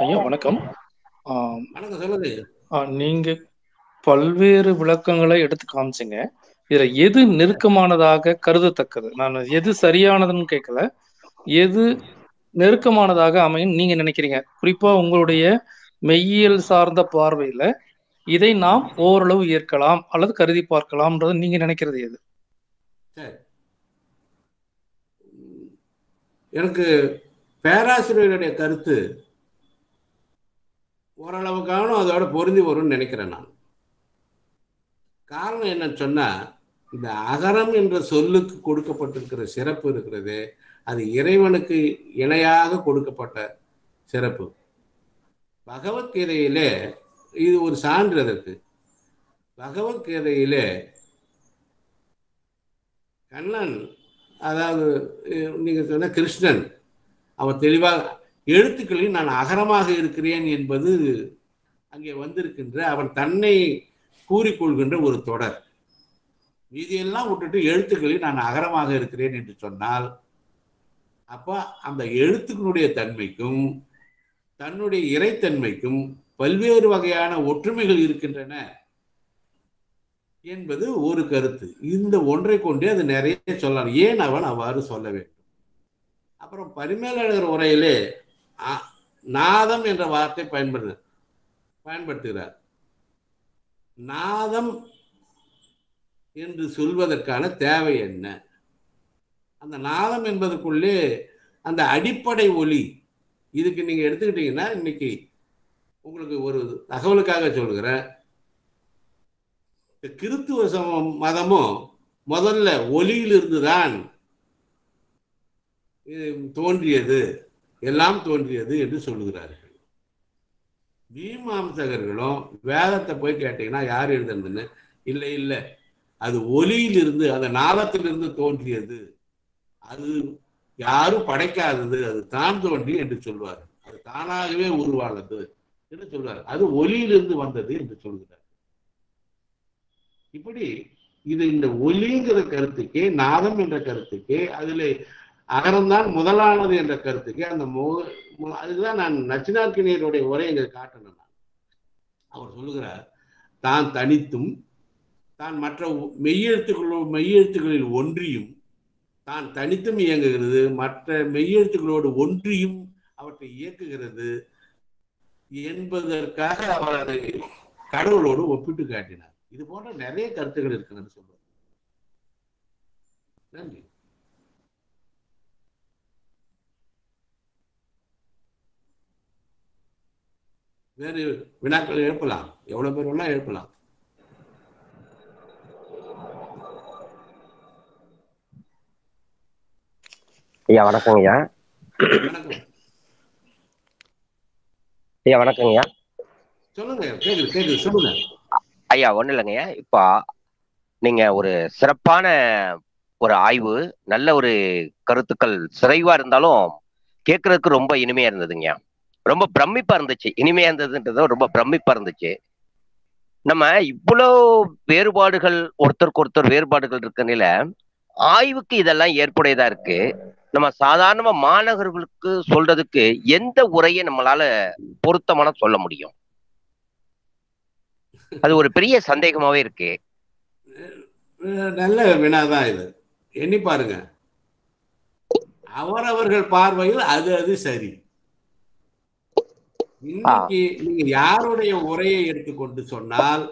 ஐயா வணக்கம். சொல்லுங்க. நீங்க பல்வேறு விளக்கங்களை எடுத்து காமிச்சிங்க. இதுல எது நெருக்கமானதாக கருதத்தக்கது? நான் எது சரியானதுன்னு கேட்கல, எது நெருக்கமானதாக அமையும் நீங்க நினைக்கிறீங்க? குறிப்பா உங்களுடைய மெய்யியல் சார்ந்த பார்வையில இதை நாம் ஓரளவு ஏற்கலாம் அல்லது கருதி பார்க்கலாம்ன்றது நீங்க நினைக்கிறது எது? எனக்கு பேராசிரியருடைய கருத்து ஓரளவுக்கான அதோட பொருந்தி வரும்னு நினைக்கிறேன் நான். காரணம் என்னன்னு சொன்னா, இந்த அகரம் என்ற சொல்லுக்கு கொடுக்கப்பட்டிருக்கிற சிறப்பு இருக்கிறது, அது இறைவனுக்கு இணையாக கொடுக்கப்பட்ட சிறப்பு. பகவத்கீதையிலே இது ஒரு சான்று. அதற்கு பகவத்கீதையிலே கண்ணன், அதாவது நீங்க சொன்ன கிருஷ்ணன், அவன் தெளிவாக எழுத்துக்களில் நான் அகரமாக இருக்கிறேன் என்பது அங்கே வந்திருக்கின்ற அவன் தன்னை கூறிக்கொள்கின்ற ஒரு தொடர். மீதியெல்லாம் விட்டுட்டு எழுத்துக்களில் நான் அகரமாக இருக்கிறேன் என்று சொன்னால், அப்ப அந்த எழுத்துக்களுடைய தன்மைக்கும் தன்னுடைய இறைத்தன்மைக்கும் பல்வேறு வகையான ஒற்றுமைகள் இருக்கின்றன என்பது ஒரு கருத்து. இந்த ஒன்றை கொண்டே அது நிறைய சொல்லலாம். ஏன் அவன் அவ்வாறு சொல்ல வேண்டும்? அப்புறம் பரிமேலழகர் உரையிலே நாதம் என்ற வார்த்தை பயன்படுத்துகிறார். நாதம் என்று சொல்வதற்கான தேவை என்ன? அந்த நாதம் என்பதற்குள்ளே அந்த அடிப்படை ஒலி, இதுக்கு நீங்க எடுத்துக்கிட்டீங்கன்னா, இன்னைக்கு உங்களுக்கு ஒரு தகவலுக்காக சொல்கிறேன், கிறித்துவ மதமும் முதல்ல ஒலியிலிருந்து தான் தோன்றியது, எல்லாம் தோன்றியது என்று சொல்லுகிறார்கள். மீமாம்சகர்களும் வேதத்தை போய் கேட்டீங்கன்னா யார் எழுதுன்னு, இல்லை இல்லை, அது ஒலியிலிருந்து, அந்த நாதத்திலிருந்து தோன்றியது, அது யாரும் படைக்காதது, அது தான் தோன்றி என்று சொல்வார். அது தானாகவே உருவானது என்று சொல்வார். அது ஒலியிலிருந்து வந்தது என்று சொல்கிறார். இப்படி இது இந்த ஒலிங்கிற கருத்துக்கே, நாதம் என்ற கருத்துக்கே, அதில் அகரம்தான் முதலானது என்ற கருத்துக்கே, அந்த அதுதான் நான் நச்சினார்க்கினியருடைய உரையை காட்டணும். அவர் சொல்லுகிறார், தான் தனித்தும் தான் மற்ற மெய்யெழுத்துக்களில் ஒன்றியும், தான் தனித்தும் இயங்குகிறது, மற்ற மெய்யெழுத்துக்களோடு ஒன்றியும் அவற்றை இயக்குகிறது என்பதற்காக அவர் அதை கடவுளோடு ஒப்பிட்டு காட்டினார். இது போன்ற நிறைய கருத்துக்கள் இருக்குன்னு சொல்றார். நன்றி. வேறு வினாக்கள் எழுப்பலாம், எவ்வளவு பேர் வேணா எழுப்பலாம். ஐயா வணக்கங்க ஐயா. வணக்கம் ஐயா வணக்கங்க ஐயா. சொல்லுங்க. கேக்குது சொல்லுங்க ஐயா. ஒண்ணும் இல்லைங்க ஐயா, இப்போ நீங்க ஒரு சிறப்பான ஒரு ஆய்வு, நல்ல ஒரு கருத்துக்கள் சிறைவா இருந்தாலும் கேட்கறதுக்கு ரொம்ப இனிமையா இருந்ததுங்க. ரொம்ப பிரமிப்பா இருந்துச்சு. இனிமையா இருந்ததுன்றத ரொம்ப பிரமிப்பா இருந்துச்சு. நம்ம இவ்வளோ வேறுபாடுகள், ஒருத்தருக்கு ஒருத்தர் வேறுபாடுகள் இருக்கனால ஆய்வுக்கு இதெல்லாம் ஏற்புடையதா இருக்கு. நம்ம சாதாரண மாணவர்களுக்கு சொல்றதுக்கு எந்த உரையை நம்மளால பொருத்தமான சொல்ல முடியும்? அது ஒரு பெரிய சந்தேகமாவே இருக்கு. நல்ல வினாதான் இது. எண்ணி பாருங்க. அவரவர்கள் பார்வையில் அது சரி. இன்னைக்கு நீங்க யாருடைய உரையை எடுத்துக்கொண்டு சொன்னால்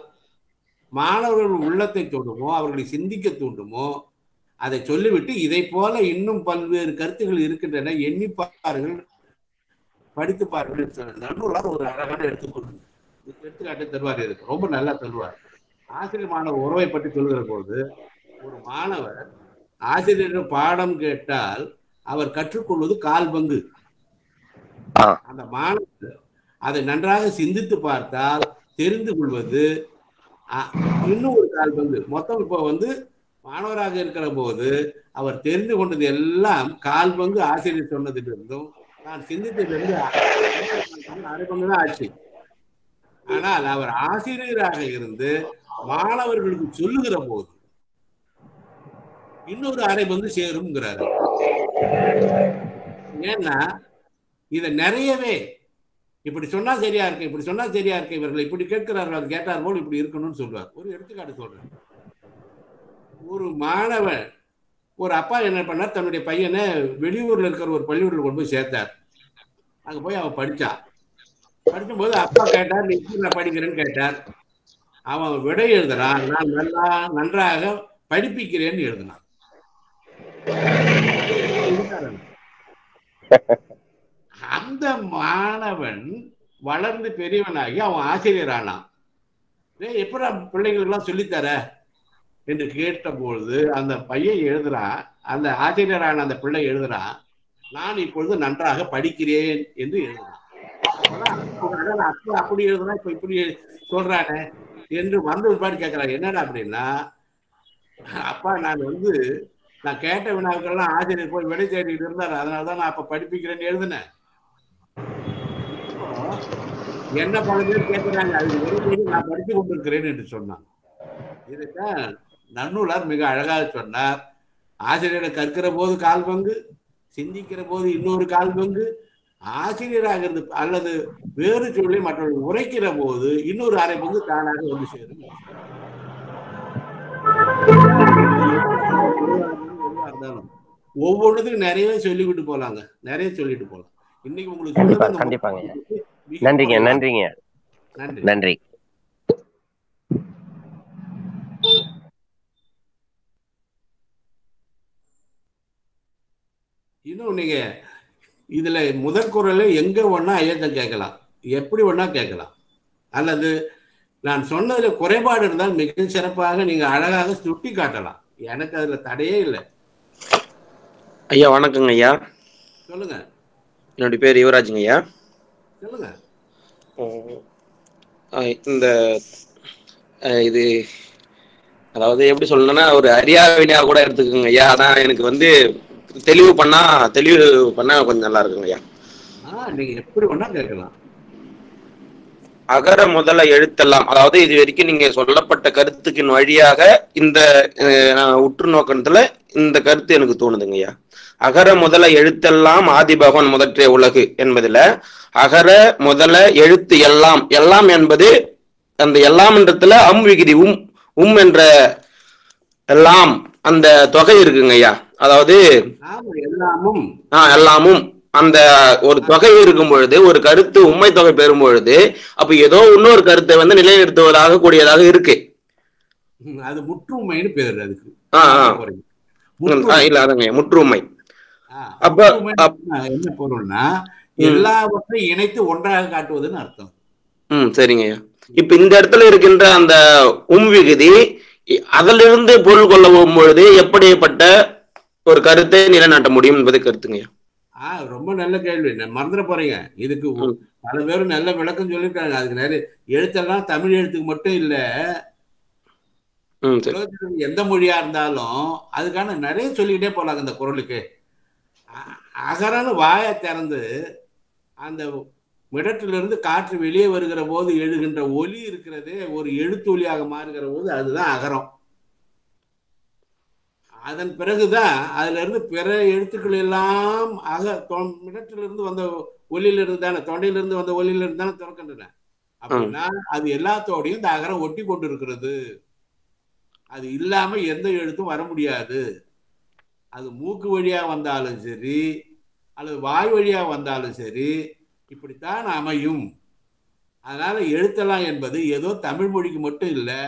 மாணவர்கள் உள்ளத்தை தூண்டுமோ, அவர்களை சிந்திக்க தூண்டுமோ, அதை சொல்லிவிட்டு இதை போல இன்னும் பல்வேறு கருத்துக்கள் இருக்கின்றன, எண்ணி பாருங்கள், படித்து பாருங்கள். நன்னூலார் ஒரு அழகான எடுத்துக்காட்டு தருவார். இருக்கு ரொம்ப நல்லா தருவார். ஆசிரியர் மாணவர் உறவை பற்றி சொல்கிற போது, ஒரு மாணவர் ஆசிரியர் பாடம் கேட்டால் அவர் கற்றுக்கொள்வது 1/4 பங்கு. அந்த மாணவர் அதை நன்றாக சிந்தித்து பார்த்தால் தெரிந்து கொள்வது இன்னும் ஒரு 1/4 பங்கு. மொத்தம் இப்போ மாணவராக இருக்கிற போது அவர் தெரிந்து கொண்டது எல்லாம் 1/4 பங்கு ஆசிரியர் சொன்னதிலிருந்தும் நான் சிந்தித்ததிலிருந்து 1/2 பங்கு தான் ஆச்சு. ஆனால் அவர் ஆசிரியராக இருந்து மாணவர்களுக்கு சொல்லுகிற போது இன்னொரு 1/2 பங்கு சேரும்ங்கிறாரு. ஏன்னா இதை நிறையவே இப்படி சொன்னா சரியா இருக்கு, இப்படி சொன்னா சரியா இருக்கு, இவர்கள் இப்படி கேட்கிறார்கள், அது கேட்டார் போல் இப்படி இருக்கணும்னு சொல்றார். ஒரு எடுத்துக்காட்டு சொல்றேன். ஒரு மாணவன், ஒரு அப்பா என்ன பண்ணார், தன்னுடைய பையனை வெளியூர்ல இருக்கிற ஒரு பள்ளிக்கூடத்தில் கொண்டு போய் சேர்த்தார். அங்க போய் அவன் படிச்சான். படிக்கும்போது அப்பா கேட்டார், நீ நான் படிக்கிறேன்னு கேட்டார். அவன் விடை எழுதுறான், நான் நன்றாக படிப்பிக்கிறேன்னு எழுதினான். அந்த மாணவன் வளர்ந்து பெரியவனாகி அவன் ஆசிரியர் ஆனான். எப்படி பிள்ளைங்களுக்கு எல்லாம் சொல்லித்தர என்று கேட்டபொழுது அந்த பையன் எழுதுறான், அந்த ஆசிரியரான அந்த பிள்ளை எழுதுறான், நான் இப்பொழுது நன்றாக படிக்கிறேன் என்று எழுதுறான். அப்பா அப்படி எழுதுனா இப்ப இப்படி சொல்றானே என்று பாட்டு கேட்கிறான். என்னடா அப்படின்னா, அப்பா நான் கேட்ட வினாவுக்கெல்லாம் ஆசிரியர் போய் விடை தேடிட்டு இருந்தார், அதனாலதான் நான் அப்ப படிப்பிக்கிறேன்னு எழுதுனேன். என்ன பல பேர் கேட்கிறாங்க, அது நான் படித்து கொண்டிருக்கிறேன் என்று சொன்னான். இதுதான் நன்னூலார் மிக அழகாக சொன்னார். ஆசிரியரை கற்கிற போது 1/4 பங்கு, சிந்திக்கிற போது இன்னொரு 1/4 பங்கு, ஆசிரியராக இருந்து அல்லது வேறு சொல்லி மற்றவர்கள் உரைக்கிற போது இன்னொரு 1/2 பங்கு தானாக சேரும். ஒவ்வொன்றுக்கும் நிறைய சொல்லிவிட்டு போலாங்க, நிறைய சொல்லிட்டு போலாம். இன்னைக்கு உங்களுக்கு கண்டிப்பாங்க. நன்றிங்க. நன்றி. இன்னும் நீங்க இதுல முதல் குரலை எங்க வேணா ஐயத்தை கேட்கலாம், எப்படி வேணா கேட்கலாம், அல்லது நான் சொன்னதுல குறைபாடு இருந்தால் மிக சிறப்பாக நீங்க அழகாக சுட்டி காட்டலாம். எனக்கு அதுல தடையே இல்லை. ஐயா வணக்கங்க ஐயா. சொல்லுங்க. என்னுடைய பேர் யுவராஜுங்க ஐயா. சொல்லுங்க. இந்த இது அதாவது எப்படி சொல்லணும்னா ஒரு அறியாவினா கூட எடுத்துக்கோங்க ஐயா. ஆனா எனக்கு தெளிவு பண்ணா கொஞ்சம் நல்லா இருக்குங்க ஐயா. நீங்க எப்படி வேணா கேட்கலாம். அகர முதல எழுத்தெல்லாம், அதாவது இது வரைக்கும் நீங்க சொல்லப்பட்ட கருத்துக்கின் வழியாக இந்த உற்று நோக்கத்துல இந்த கருத்து எனக்கு தோணுதுங்க ஐயா. அகர முதல எழுத்தெல்லாம் ஆதிபகவன் முதற்றே உலகு என்பதுல அகர முதல எழுத்து எல்லாம், எல்லாம் என்பது அந்த எல்லாம் என்றதுல விகுதி என்ற எல்லாம் அந்த தொகை இருக்குங்க ஐயா. அதாவது எல்லாமும் அந்த ஒரு தொகை இருக்கும் பொழுது, ஒரு கருத்து உண்மை தொகை பெறும் பொழுது, அப்ப ஏதோ இன்னொரு கருத்தை நிலைநிறுத்துவதாக கூடியதாக இருக்கு. அது முற்றுமைன்னு பேரு அதுக்கு. இல்ல அதுங்க முற்றுமை. என்ன பொருள்னா எல்லாவற்றையும் இணைத்து ஒன்றாக காட்டுவதுன்னு அர்த்தம். சரிங்கய்யா. இப்ப இந்த இடத்துல இருக்கின்ற அந்த விகுதி அதிலிருந்து பொருள் கொள்ள போகும்பொழுது எப்படிப்பட்ட ஒரு கருத்தை நிலைநாட்ட முடியும் என்பது கருத்துங்கய்யா. ரொம்ப நல்ல கேள்வி. நான் மறந்துட போறீங்க. இதுக்கு பல பேரும் நல்ல விளக்கம் சொல்லியிருக்காங்க. அதுக்கு நிறைய எழுத்தெல்லாம் தமிழ் எழுத்துக்கு மட்டும் இல்ல, உலகத்தில் எந்த மொழியா இருந்தாலும் அதுக்கான நிறைய சொல்லிக்கிட்டே போலாங்க. இந்த குறளுக்கு அகரன்னு வாயை திறந்து அந்த மிடற்றிலிருந்து காற்று வெளியே வருகிற போது எழுகின்ற ஒலி இருக்கிறதே ஒரு எழுத்து ஒலியாக மாறுகிற போது அதுதான் அகரம். அதன் பிறகுதான் அதுல இருந்து பிற எழுத்துக்கள் எல்லாம் மிடற்றிலிருந்து வந்த ஒலியிலிருந்து தானே, தொண்டையிலிருந்து வந்த ஒலியிலிருந்து தானே திறக்கின்றன. அப்படின்னா அது எல்லாத்தோடையும் இந்த அகரம் ஒட்டி கொண்டு இருக்கிறது. அது இல்லாம எந்த எழுத்தும் வர முடியாது. அது மூக்கு வழியா வந்தாலும் சரி அல்லது வாய் வழியா வந்தாலும் சரி இப்படித்தான் அமையும். அதனால எழுத்தெல்லாம் என்பது ஏதோ தமிழ் மொழிக்கு மட்டும் இல்லை,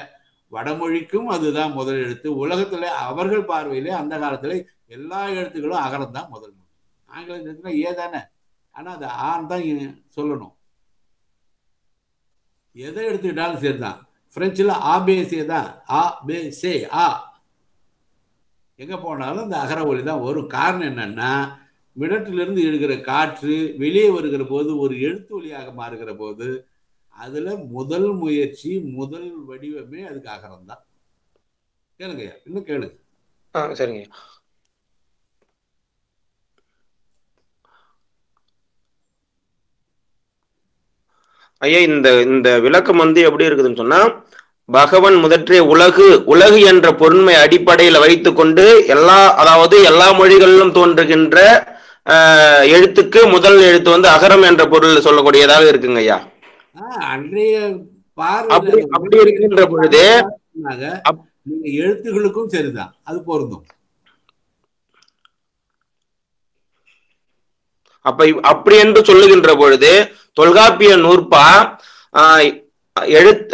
வடமொழிக்கும் அதுதான் முதல் எழுத்து. உலகத்துல அவர்கள் பார்வையிலே அந்த காலத்துல எல்லா எழுத்துக்களும் அகரம் தான் முதல் மொழி. ஆங்கிலம் ஏதானே, ஆனா அது ஆண் தான் சொல்லணும். எதை எடுத்துக்கிட்டாலும் சரிதான். பிரெஞ்சுல ஆபேசே தான், ஆ பே சே ஆ. எங்க போனாலும் இந்த அகர ஒலி தான் வரும். காரணம் என்னன்னா மிடற்றிலிருந்து எழுகிற காற்று வெளியே வருகிற போது ஒரு எழுத்து ஒலியாக மாறுகிற போது அதுல முதல் முயற்சி முதல் வடிவமே அதுக்கு அகரம் தான். கேளுங்கய்யா, இன்னும் கேளுங்க. சரிங்க. ஐயா, இந்த விளக்கம் எப்படி இருக்குதுன்னு சொன்னா, பகவன் முதற்றே உலகு என்ற பொருண்மை அடிப்படையில வைத்துக்கொண்டு அதாவது எல்லா மொழிகளிலும் தோன்றுகின்ற எழுத்துக்கு முதல் எழுத்து அகரம் என்ற பொருள் சொல்லக்கூடியதாக இருக்குங்க ஐயா. அன்றைய அப்படி இருக்கின்ற பொழுது எழுத்துகளுக்கும் சரிதான், அது பொருந்தும். அப்படி என்று சொல்லுகின்ற பொழுது தொல்காப்பிய நூற்பா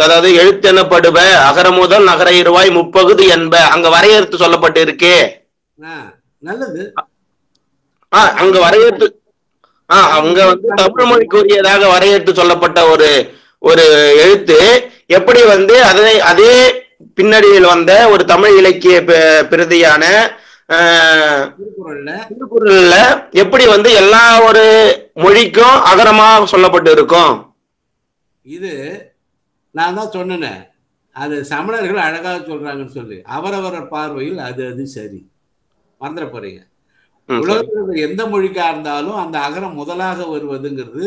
அதாவது எழுத்தெனப்படுவ அகரமுதல் நகர இருவாய் முப்பகுதி என்ப அங்க வரையறுத்து சொல்லப்பட்டு இருக்கே. நல்லது. அங்க வரையறுத்து அங்க தமிழ் மொழிக்குரியதாக வரையறுத்து சொல்லப்பட்ட ஒரு எழுத்து எப்படி அதே பின்னணியில் வந்த ஒரு தமிழ் இலக்கிய பிரதியான திருக்குறள்ல எப்படி எல்லா ஒரு மொழிக்கும் அகரமா சொல்லப்பட்டு இருக்கும். இது நான் தான் சொன்னேன், அது சமணர்கள் அழகாக சொல்றாங்கன்னு சொல்லி. அவரவர் பார்வையில் அது சரி. மறந்துட போறீங்க. உலகத்தில் எந்த மொழிக்கா இருந்தாலும் அந்த அகரம் முதலாக வருவதுங்கிறது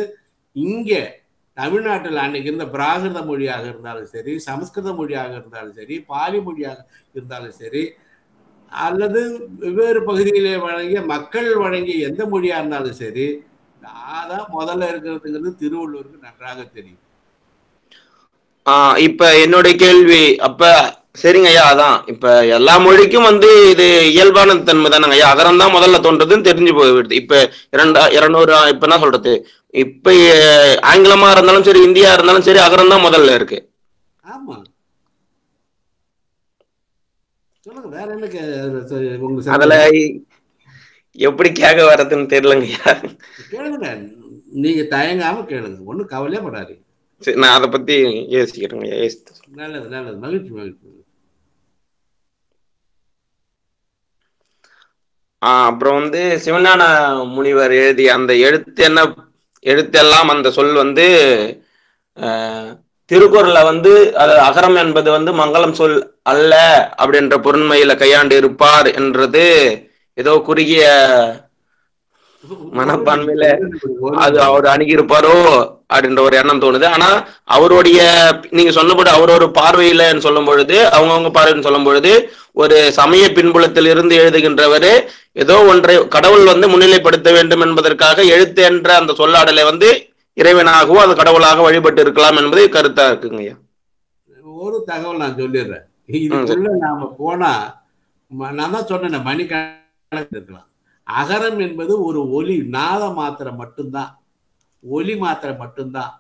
இங்க தமிழ்நாட்டில் அன்னைக்கு இருந்த பிராகிருத மொழியாக இருந்தாலும் சரி, சமஸ்கிருத மொழியாக இருந்தாலும் சரி, பாலி மொழியாக இருந்தாலும் சரி, அல்லது வெவ்வேறு பகுதியிலே வழங்கிய மக்கள் வழங்கிய எந்த மொழியா இருந்தாலும் சரி, அதான் முதல்ல இருக்கிறதுங்கிறது திருவள்ளுவருக்கு நன்றாக தெரியும். இப்ப என்னுடைய கேள்வி சரிங்க ஐயா, அதான் இப்ப எல்லா மொழிக்கும் இது இயல்பான தன்மை தானங்க ஐயா, அகரம் தான் முதல்ல தோன்றதுன்னு தெரிஞ்சு போயிடுது. இப்ப 200 இப்ப என்ன சொல்றது, இப்ப ஆங்கிலமா இருந்தாலும் சரி இந்தியா இருந்தாலும் சரி அகரம் தான் முதல்ல இருக்கு. ஆமா, சொல்லுங்க வேற என்ன. அதுல எப்படி கேட்க வர்றதுன்னு தெரியலங்க ஐயா. கேளுங்க, நீங்க தயங்காம கேளுங்க, ஒன்னும் கவலையே படாது. சரி, நான் அதை பத்தி யோசிக்கிறேங்க. நல்லது நல்லது, மகிழ்ச்சி மகிழ்ச்சி. அப்புறம் சிவஞான முனிவர் எழுதிய அந்த எழுத்தெல்லாம் அந்த சொல் திருக்குறள்ல அது அகரம் என்பது மங்களம் சொல் அல்ல அப்படின்ற பொருண்மையில கையாண்டு இருப்பார் என்றது ஏதோ குறுகிய மனப்பான்மையில அது அவர் அணுகியிருப்பாரோ அப்படின்ற ஒரு எண்ணம் தோணுது. ஆனா அவருடைய நீங்க சொன்னபடி அவரோட பார்வையில சொல்லும் பொழுது, அவங்கவுங்க பார்வைன்னு சொல்லும் பொழுது, ஒரு சமய பின்புலத்தில் இருந்து எழுதுகின்றவரு ஏதோ ஒன்றை கடவுள் முன்னிலைப்படுத்த வேண்டும் என்பதற்காக எழுத்து என்ற அந்த சொல்லாடலை இறைவனாகவோ அது கடவுளாக வழிபட்டு இருக்கலாம் என்பது கருத்தா இருக்குங்க. ஒரு தகவல் நான் சொல்லிடுறேன். இதுக்குள்ள நாம போனா நான் தான் சொன்னேன், மணிக்கணக்கு இருக்கலாம். அகரம் என்பது ஒரு ஒலி நாத மாத்திரை மட்டும்தான், ஒலி மாத்திரை மட்டும்தான்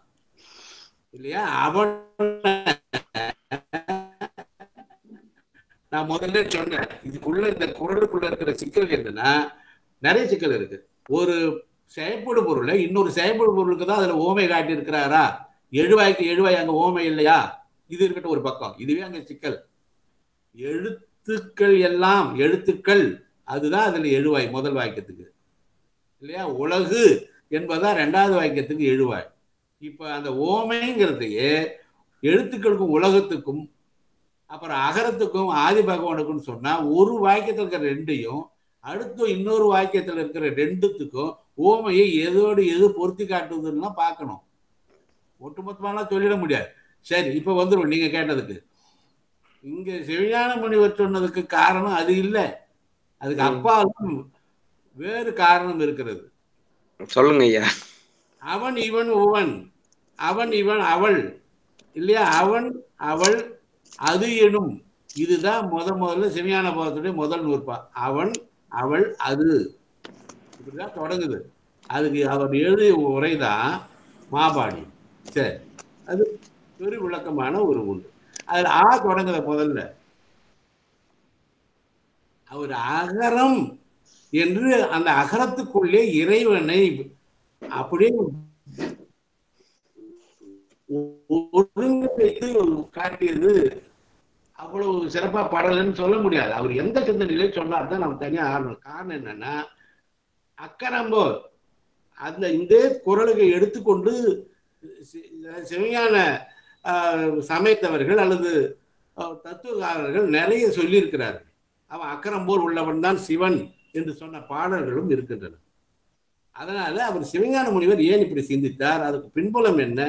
இல்லையா? அவன் நான் முதல்ல சொன்னேன், இதுக்குள்ள இந்த குறளுக்குள்ள இருக்கிற சிக்கல் என்னன்னா நிறைய சிக்கல் இருக்கு. ஒரு செயற்படு பொருளை இன்னொரு செயற்படு பொருளுக்கு தான் அதுல ஓமை காட்டி இருக்கிறாரா எழுவாய்க்கு எழுவாய் அங்க ஓமை இல்லையா? இது இருக்கட்டும் ஒரு பக்கம். இதுவே அங்க சிக்கல். எழுத்துக்கள் எல்லாம் எழுத்துக்கள் அதுதான் அதுல எழுவாய் முதல் வாக்கியத்துக்கு இல்லையா? உலகு என்பதான் ரெண்டாவது வாக்கியத்துக்கு எழுவாய். இப்ப அந்த ஓமைங்கிறதையே எழுத்துக்களுக்கும் உலகத்துக்கும் அப்புறம் அகரத்துக்கும் ஆதி பகவானுக்கும் சொன்னா ஒரு வாக்கியத்தில் இருக்கிற ரெண்டையும் அடுத்து இன்னொரு வாக்கியத்தில் இருக்கிற ரெண்டுத்துக்கும் ஓமையை எதோடு எது பொருத்தி காட்டுவதுன்னா பார்க்கணும். ஒட்டுமொத்தமான சொல்லிட முடியாது. சரி, இப்ப வந்துடும் நீங்க கேட்டதுக்கு. இங்க செவிஞான முனிவர் சொன்னதுக்கு காரணம் அது இல்லை, அதுக்கு அப்பாலும் வேறு காரணம் இருக்கிறது. சொல்லுங்க ஐயா. அவன் இவன் உவன், அவன் இவன் அவள் இல்லையா? அவன் அவள் அது எனும், இதுதான் முதல்ல செவிஞான போதத்துடைய முதல் நூற்பா. அவன் அவள் அது இப்படிதான் தொடங்குது. அதுக்கு அவர் எழுதிய உரைதான் மாபாடி. சரி, அது பெரு விளக்கமான ஒரு உண்டு. அதுல தொடங்குத முதல்ல அவர் அகரம் என்று அந்த அகரத்துக்குள்ளே இறைவனை அப்படியே ஒருங்கிணைத்து காட்டியது அவ்வளவு சிறப்பா பாடலன்னு சொல்ல முடியாது. அவர் எந்த சிந்தனையிலே சொன்னார்தான் நம்ம தனியா ஆடணும். காரணம் என்னன்னா, அக்கரம்போ அந்த இந்த குரலுக்கு எடுத்துக்கொண்டு செவிஞான சமைத்தவர்கள் அல்லது தத்துவகாரர்கள் நிறைய சொல்லியிருக்கிறார்கள். அவன் அக்கரம்போல் உள்ளவன் தான் சிவன் என்று சொன்ன பாடல்களும் இருக்கின்றன. அதனால அவர் சிவஞான முனிவர் ஏன் இப்படி சிந்தித்தார், அதுக்கு பின்புலம் என்ன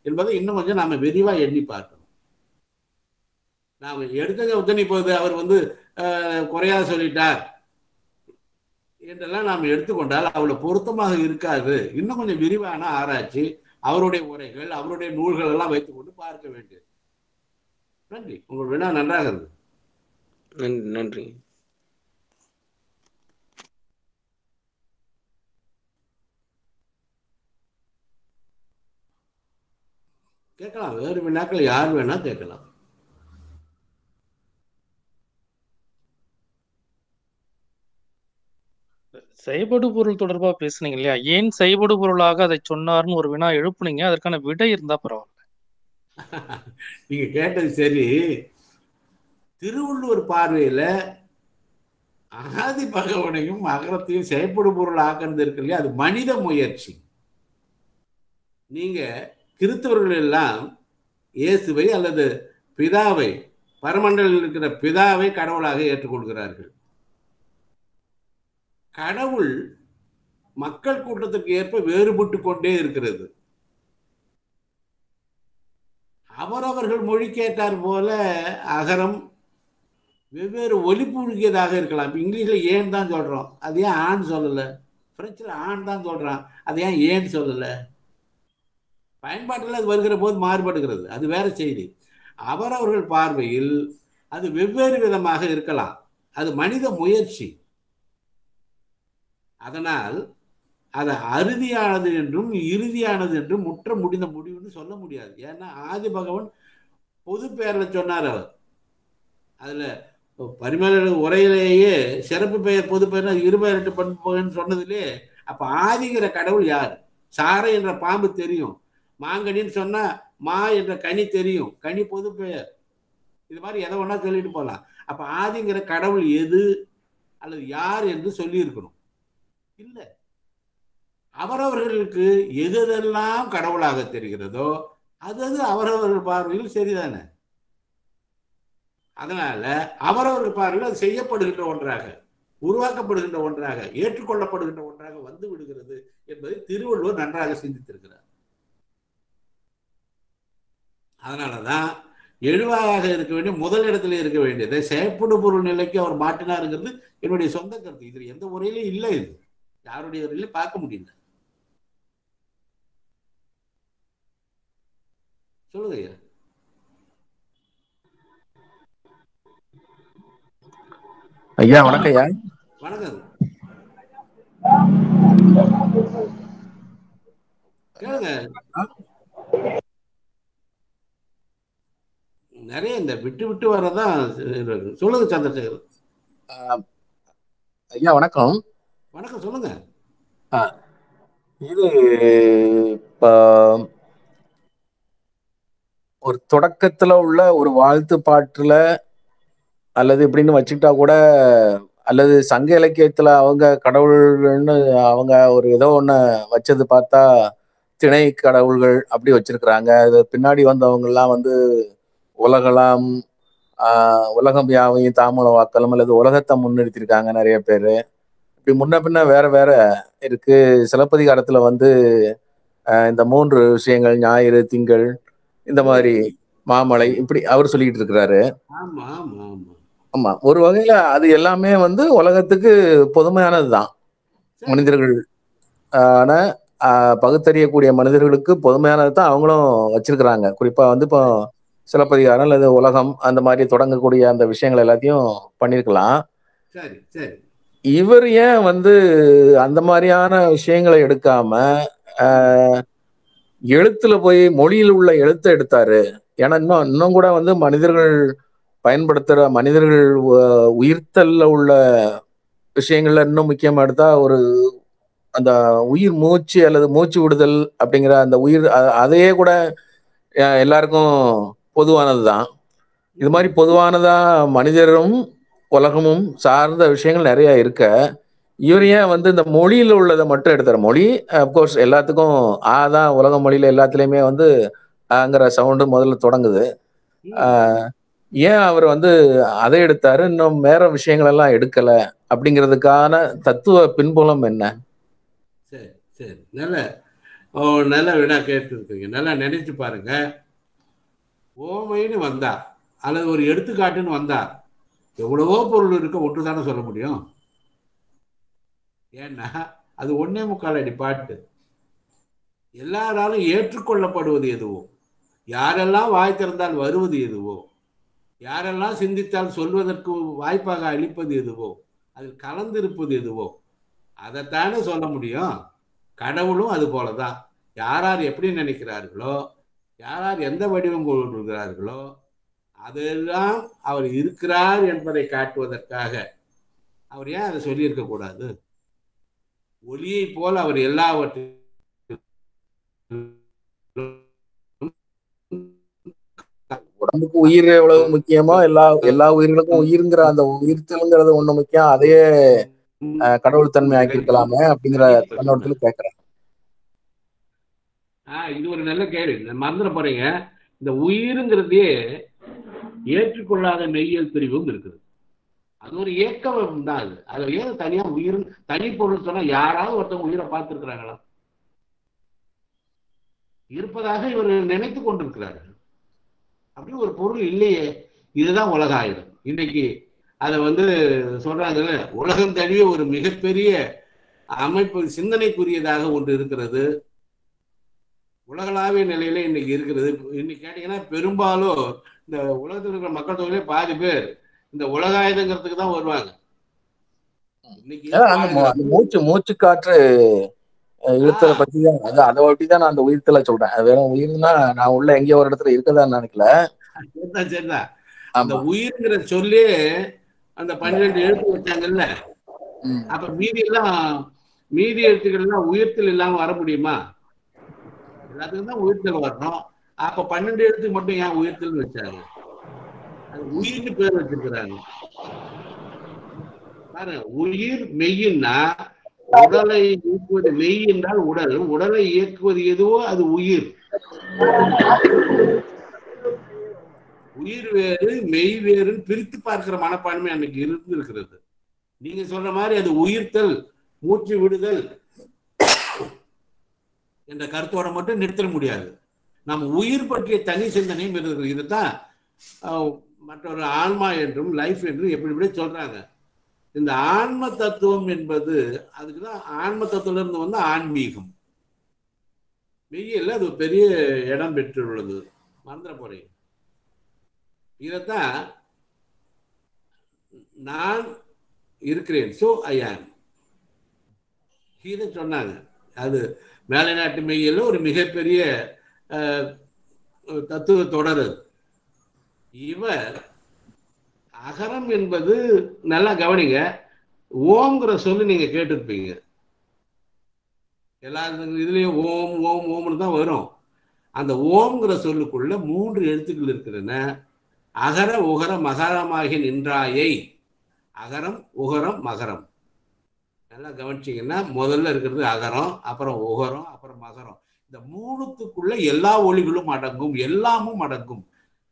என்பதை இன்னும் கொஞ்சம் நாம விரிவா எண்ணி பார்க்கணும். நாம எடுத்தங்க உத்தனி போது அவர் குறையா சொல்லிட்டார் என்றெல்லாம் நாம் எடுத்துக்கொண்டால் அவ்வளவு பொருத்தமாக இருக்காது. இன்னும் கொஞ்சம் விரிவான ஆராய்ச்சி, அவருடைய உரைகள், அவருடைய நூல்கள் எல்லாம் வைத்துக் கொண்டு பார்க்க வேண்டியது. நன்றி. உங்கள் வினா நன்றாக இருக்கு. நன்றி. கேட்கலாம், வேறு வினாக்கள் யார் வேணா கேட்கலாம். செயல்படு பொருள் தொடர்பா பேசுனீங்க இல்லையா? ஏன் செயல்படு பொருளாக அதை சொன்னார்னு ஒரு வினா எழுப்புனீங்க. அதற்கான விடை இருந்தா பரவாயில்ல. நீங்க கேட்டது சரி. திருவள்ளுவர் பார்வையில ஆதி பகவனையும் அகரத்தையும் செயற்படு பொருள் ஆக்கிறது இருக்கு இல்லையா, அது மனித முயற்சி. நீங்க கிறிஸ்தவர்கள் எல்லாம் இயேசுவை அல்லது பிதாவை, பரமண்டலில் இருக்கிற பிதாவை கடவுளாக ஏற்றுக்கொள்கிறார்கள். கடவுள் மக்கள் கூட்டத்துக்கு ஏற்ப வேறுபட்டு கொண்டே இருக்கிறது. அவரவர்கள் மொழி கேட்டார் போல அகரம் வெவ்வேறு ஒலிப்புழுகியதாக இருக்கலாம். இப்போ இங்கிலீஷில் ஏன் தான் சொல்கிறோம், அது ஏன் ஆண் சொல்லலை? பிரெஞ்சில் ஆண் தான் சொல்கிறான், அது ஏன் ஏன் சொல்லலை? பயன்பாட்டில் அது வருகிற போது மாறுபடுகிறது, அது வேற செய்தி. அவரவர்கள் பார்வையில் அது வெவ்வேறு விதமாக இருக்கலாம். அது மனித முயற்சி. அதனால் அதை அறுதியானது என்றும் இறுதியானது என்றும் முற்ற முடிந்த முடிவுன்னு சொல்ல முடியாது. ஏன்னா ஆதி பகவன் பொது பெயர்ல சொன்னார். அவர் அதுல பரிமள உரையிலேயே சிறப்பு பெயர் பொது பெயர் 28 பண்புன்னு சொன்னதுலே அப்ப ஆதிங்கிற கடவுள் யார்? சாரை என்ற பாம்பு தெரியும், மாங்கனின்னு சொன்னா மா என்ற கனி தெரியும், கனி பொது பெயர். இது மாதிரி எதை ஒன்னா சொல்லிட்டு போகலாம். அப்ப ஆதிங்கிற கடவுள் எது அல்லது யார் என்று சொல்லி இருக்கணும். இல்லை, அவரவர்களுக்கு எதெல்லாம் கடவுளாக தெரிகிறதோ அது அவரவர்கள் பார்வையில் சரிதானே. அதனால அவரவர்கள் பார்வையில் அது செய்யப்படுகின்ற ஒன்றாக, உருவாக்கப்படுகின்ற ஒன்றாக, ஏற்றுக்கொள்ளப்படுகின்ற ஒன்றாக வந்து விடுகிறது என்பதை திருவள்ளுவர் நன்றாக சிந்தித்திருக்கிறார். அதனாலதான் எழுவாயாக இருக்க வேண்டிய முதல் இடத்துல இருக்க வேண்டியதை செயற்படு பொருள் நிலைக்கு அவர் மாற்றினாருங்கிறது என்னுடைய சொந்த கருத்து. இதுல எந்த முறையிலும் இல்லை, இது யாருடைய வரையிலும் பார்க்க முடியல. சொல்லுங்க ஐயா. ஐயா வணக்கம் ஐயா. வணக்கம். கேளுங்க. நிறைய இந்த விட்டு விட்டு வரதான். சொல்லுங்க சந்திரசேகர். ஐயா வணக்கம். வணக்கம், சொல்லுங்க. இது ஒரு தொடக்கத்துல உள்ள ஒரு வாழ்த்து பாட்டுல அல்லது இப்படின்னு வச்சுக்கிட்டா கூட, அல்லது சங்க இலக்கியத்துல அவங்க கடவுள்கள்னு அவங்க ஒரு ஏதோ ஒண்ணு வச்சது பார்த்தா திணை கடவுள்கள் அப்படி வச்சிருக்கிறாங்க. அது பின்னாடி வந்தவங்க எல்லாம் வந்து உலகலாம் உலகம் யாவையும் தாமலவாக்கலும் அல்லது உலகத்தை முன்னிறுத்திருக்காங்க நிறைய பேரு. இப்படி முன்ன பின்ன வேற வேற இருக்கு. சிலப்பதிகாரத்துல வந்து இந்த 3 விஷயங்கள் ஞாயிறு, திங்கள், இந்த மாதிரி மாமலை இப்படி அவர் சொல்லிட்டு இருக்கிறாரு. ஆமா ஆமா ஆமா ஆமா, ஒரு வகையில அது எல்லாமே வந்து உலகத்துக்கு பொதுமையானதுதான். சரி மனிதர்கள் ஆன பகுத்தறியக்கூடிய மனிதர்களுக்கு பொதுமையானது தான் அவங்களும் வச்சிருக்கிறாங்க. குறிப்பா வந்து இப்போ சிலப்பதிகாரம் அல்லது உலகம் அந்த மாதிரி தொடங்கக்கூடிய அந்த விஷயங்கள் எல்லாத்தையும் பண்ணியிருக்கலாம். சரி சரி இவர் ஏன் வந்து அந்த மாதிரியான விஷயங்களை எடுக்காம எழுத்துல போய் மொழியில் உள்ள எழுத்தை எடுத்தாரு? ஏன்னா இன்னும் கூட வந்து மனிதர்கள் பயன்படுத்துற மனிதர்கள் உயிர்த்தல்ல உள்ள விஷயங்கள்ல இன்னும் முக்கியமா எடுத்தா ஒரு அந்த உயிர் மூச்சு அல்லது மூச்சு விடுதல் அப்படிங்கிற அந்த உயிர் அதையே கூட எல்லாருக்கும் பொதுவானதுதான். இது மாதிரி பொதுவானதா மனிதரும் உலகமும் சார்ந்த விஷயங்கள் நிறைய இருக்க, இவர் ஏன் வந்து இந்த மொழியில உள்ளதை மட்டும் எடுத்தார்? மொழி அப்கோர்ஸ் எல்லாத்துக்கும் தான் உலக மொழியில எல்லாத்துலயுமே வந்து ஆங்கிற சவுண்டு முதல்ல தொடங்குது. ஏன் அவர் வந்து அதை எடுத்தாரு, இன்னும் வேற விஷயங்கள் எல்லாம் எடுக்கல அப்படிங்கிறதுக்கான தத்துவ பின்புலம் என்ன? சரி சரி நல்ல வினா கேட்டுருக்கீங்க. நல்லா நினைச்சு பாருங்க. ஓமைன்னு வந்தா அல்லது ஒரு எடுத்துக்காட்டுன்னு வந்தா எவ்வளவோ பொருள் இருக்க ஒன்று தானே சொல்ல முடியும். ஏன்னா அது 1.25 அடி பாட்டு. எல்லாராலும் ஏற்றுக்கொள்ளப்படுவது எதுவோ, யாரெல்லாம் வாய் திறந்தால் வருவது எதுவோ, யாரெல்லாம் சிந்தித்தால் சொல்வதற்கு வாய்ப்பாக அளிப்பது எதுவோ, அதில் கலந்திருப்பது எதுவோ அதைத்தானே சொல்ல முடியும். கடவுளும் அது போலதான். யார் எப்படி நினைக்கிறார்களோ, யார் எந்த வடிவம் கொள்கிறார்களோ அதெல்லாம் அவர் இருக்கிறார் என்பதை காட்டுவதற்காக அவர் ஏன் அதை சொல்லியிருக்க கூடாது? ஒளியை போல் அவர் எல்லாவற்றையும் உடம்புக்கு உயிர் எவ்வளவு முக்கியமோ எல்லா உயிர்களுக்கும் உயிருங்கிற அந்த உயிர்த்தல்ங்கிறது ஒண்ணு முக்கியம். அதையே கடவுள் தன்மை ஆக்கியிருக்கலாமே அப்படிங்கிற கண்ணோட்டத்துல கேட்கிறேன். இது ஒரு நல்ல கேள்வி. மறந்துட போறீங்க. இந்த உயிருங்கிறதே ஏற்றுக்கொள்ளாத மெய்யியல் பிரிவும் இருக்குது. அது ஒரு ஏக்கம் தான். அது ஏன் தனியா உயிர் தனி பொருள் சொன்னா யாராவது ஒருத்தவங்க உயிரை பார்த்திருக்கிறாங்களா? இருப்பதாக இவர் நினைத்து கொண்டிருக்கிறார்கள். அப்படி ஒரு பொருள் இல்லையே. இதுதான் உலக ஆயுதம். இன்னைக்கு அதை வந்து சொல்றாங்கல்ல, உலகம் தழுவிய ஒரு மிகப்பெரிய அமைப்பு சிந்தனைக்குரியதாக ஒன்று இருக்கிறது. உலகளாவிய நிலையில இன்னைக்கு இருக்கிறது. இன்னைக்கு கேட்டீங்கன்னா பெரும்பாலும் இந்த உலகத்தில் இருக்கிற மக்கள் தொகையிலே பாதி பேர் இந்த உலக ஆயுதங்கிறதுக்கு தான் வருவாங்க. மூச்சு காற்று இழுத்தலை பத்தி தான் அதை ஒட்டி தான் நான் அந்த உயிர்த்தலை சொல்றேன். வேற உயிர்னா நான் உள்ள எங்கேயோ ஒரு இடத்துல இருக்கதான் நினைக்கல. சரிதான். அந்த உயிர்ங்கிற சொல்லி அந்த 12 எழுத்து வச்சாங்கல்ல, அப்ப மீதி எழுத்துக்கள் எல்லாம் உயிர்த்தல் இல்லாம வர முடியுமா? எல்லாத்துக்கும் தான் உயிர்த்தல் வரணும். அப்ப 12 எழுத்துக்கு மட்டும் ஏன் உயிர்த்தல் வச்சாங்க? அது உயிர்னு பேர் வச்சிருக்கிறாங்க பாருங்க. உயிர் மெய்யின்னா உடலை இயக்குவது, மெய் என்றால் உடல், உடலை இயக்குவது எதுவோ அது உயிர். உயிர் வேறு மெய் வேறுன்னு பிரித்து பார்க்கிற மனப்பான்மை அன்னைக்கு இருந்து இருக்கிறது. நீங்க சொல்ற மாதிரி அது உயிர்த்தல், மூச்சு விடுதல் என்ற கருத்தோட மட்டும் நிறுத்த முடியாது. நம்ம உயிர் பற்றிய தனி சிந்தனையும் இருக்கிறது. இதுதான் மற்றொரு ஆன்மா என்றும் லைஃப் என்றும் எப்படி சொல்றாங்க. இந்த ஆன்ம தத்துவம் என்பது அதுக்குதான் ஆன்ம தத்துவம் இருந்து வந்து ஆன்மீகம் மெய்யில அது பெரிய இடம் பெற்றுள்ளது. மறந்துட போறேன். இதைத்தான் நான் இருக்கிறேன், சோ ஐ ஆம் சொன்னாங்க. அது மேலை நாட்டு மெய்யில ஒரு மிகப்பெரிய தத்துவ தொடர். இவர் அகரம் என்பது நல்லா கவனிங்க. ஓம்ங்கிற சொல்லு நீங்க கேட்டிருப்பீங்க. எல்லா இதுலயும் ஓம் ஓம் ஓம்னு தான் வரும். அந்த ஓம்ங்கிற சொல்லுக்குள்ள 3 எழுத்துக்கள் இருக்கிறன. அகர உகர மகரமாகி நின்றாயை. அகரம் உகரம் மகரம். நல்லா கவனிச்சிங்கன்னா முதல்ல இருக்கிறது அகரம், அப்புறம் உகரம், அப்புறம் மகரம். இந்த 3த்துக்குள்ள எல்லா ஒலிகளும் அடங்கும், எல்லாமும் அடங்கும்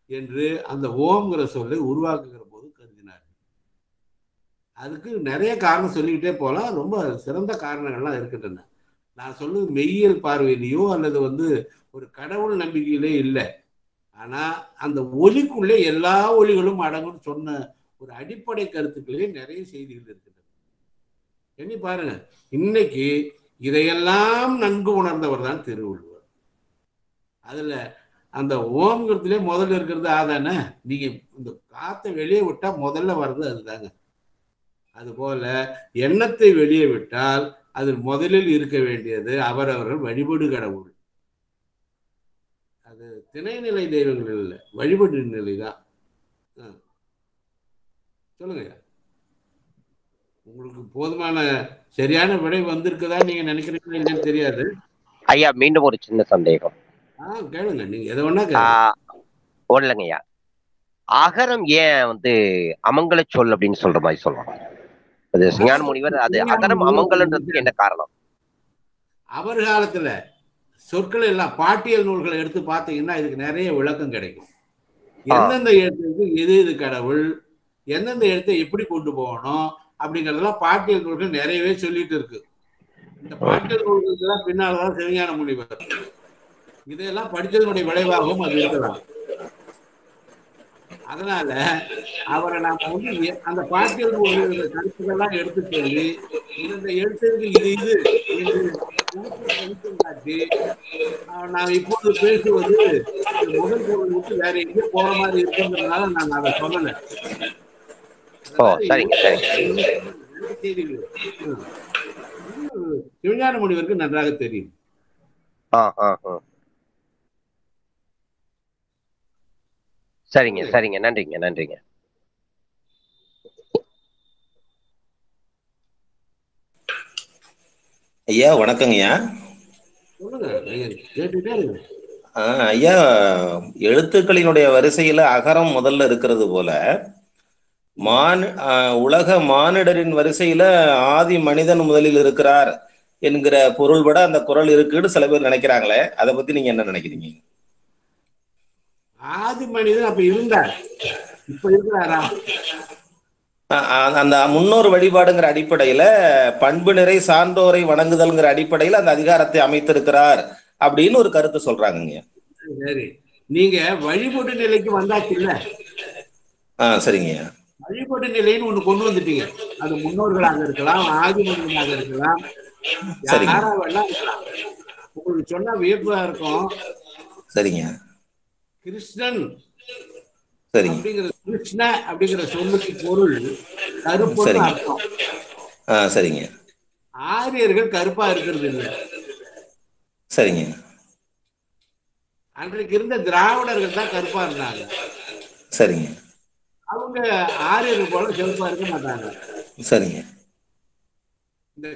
என்று அந்த ஓம்ங்கிற சொல்லை உருவாக்குகிற போது கருதினார். அதுக்கு நிறைய காரணம் சொல்லிக்கிட்டே போகலாம். ரொம்ப சிறந்த காரணங்கள்லாம் இருக்கின்றன. நான் சொல்லுவது மெய்யியல் பார்வையிலையோ அல்லது ஒரு கடவுள் நம்பிக்கையிலே இல்லை. ஆனா அந்த ஒலிக்குள்ளே எல்லா ஒலிகளும் அடங்கும்னு சொன்ன ஒரு அடிப்படை கருத்துக்களே நிறைய செய்திகள் இருக்கின்றன. எண்ணி பாருங்க, இன்னைக்கு இதையெல்லாம் நன்கு உணர்ந்தவர் தான் திருவள்ளுவர். அதுல அந்த ஓம்ங்கிறதுலே முதல்ல இருக்கிறது ஆதானே. நீங்க இந்த காத்தை வெளியே விட்டா முதல்ல வர்றது அதுதாங்க. அதுபோல எண்ணத்தை வெளியே விட்டால் அதில் முதலில் இருக்க வேண்டியது அவரவர்கள் வழிபடு கடவுள். அது திணைநிலை தெய்வங்கள் இல்லை, வழிபடு நிலை தான். சொல்லுங்க, உங்களுக்கு போதுமான சரியான விடை வந்திருக்குதா நீங்க நினைக்கிறீங்களா இல்லைன்னு தெரியாது. ஐயா மீண்டும் ஒரு சின்ன சந்தேகம். கேளுங்க, நீங்க எதை வேணா ஒண்ணுலங்க ஐயா, அகரம் ஏன் அமங்கல சொல் அப்படின்னு சொல்ற மாதிரி சொல்றோம்? அது ஞான முனிவர் அது அகரம் அமங்கலன்றதுக்கு என்ன காரணம்? அவர் காலத்துல சொற்கள் எல்லாம் பாட்டியல் நூல்களை எடுத்து பார்த்தீங்கன்னா இதுக்கு நிறைய விளக்கம் கிடைக்கும். எந்தெந்த எழுத்துக்கு எது எது கடவுள், எந்தெந்த எழுத்தை எப்படி கொண்டு போகணும் அப்படிங்கறதெல்லாம் பாட்டியல் நூல்கள் நிறையவே சொல்லிட்டு இருக்கு. இந்த பாட்டியல் நூல்களுக்கெல்லாம் பின்னால்தான் சிவஞான முனிவர். இதையெல்லாம் படித்ததனுடைய விளைவாகவும் அது இருக்கலாம். அதனால அவரை நாம அந்த பாட்டியல் நூல்களுடைய கருத்துக்கள்லாம் எடுத்து சொல்லி இந்த எழுத்துக்கு இது இது காட்டி நான் இப்போது பேசுவது முதல் பொருள் விட்டு வேற எங்கே போற மாதிரி இருக்குங்கிறதுனால நான் அதை சொல்லலை. சிவஞான முனிவருக்கு நன்றாக தெரியும். சரிங்க சரிங்க, நன்றிங்க நன்றிங்க. ஐயா வணக்கங்கய்யா. ஐயா, எழுத்துக்களினுடைய வரிசையில அகரம் முதல்ல இருக்கிறது போல உலக மானிடரின் வரிசையில ஆதி மனிதன் முதலில் இருக்கிறார் என்கிற பொருள்பட அந்த குறள் இருக்குன்னு சில பேர் நினைக்கிறாங்களே, அதை பத்தி நீங்க என்ன நினைக்கிறீங்க? ஆதி மனிதன் அப்ப இருந்தார், இப்ப இருக்கிறாரா? அந்த முன்னோர் வழிபாடுங்கிற அடிப்படையில பண்பு நிறை சான்றோரை வணங்குதல்ங்கிற அடிப்படையில அந்த அதிகாரத்தை அமைத்திருக்கிறார் அப்படின்னு ஒரு கருத்து சொல்றாங்க. சரி, நீங்க வழிபாடு நிலைக்கு வந்தாச்சு இல்ல? சரிங்க. வழிபாடு நிலைன்னு ஒண்ணு கொண்டு வந்துட்டீங்க. அது முன்னோர்களாக இருக்கலாம், ஆதி மனிதனாக இருக்கலாம், யாராவெல்லாம் இருக்கலாம். உங்களுக்கு சொன்னா வியப்பா இருக்கும். சரிங்க. கிருஷ்ணன் அப்படிங்கிற கிருஷ்ண அப்படிங்கிற சொல்லுக்கு பொருள் கருப்பு அர்த்தம். சரிங்க. ஆரியர்கள் கருப்பா இருக்கிறது இல்லை. சரிங்க. அன்றைக்கு இருந்த திராவிடர்கள் தான் கருப்பா இருந்தாங்க. சரிங்க. அவங்க ஆரியர்கள் போல சிறப்பா இருக்க மாட்டாங்க. சரிங்க. இந்த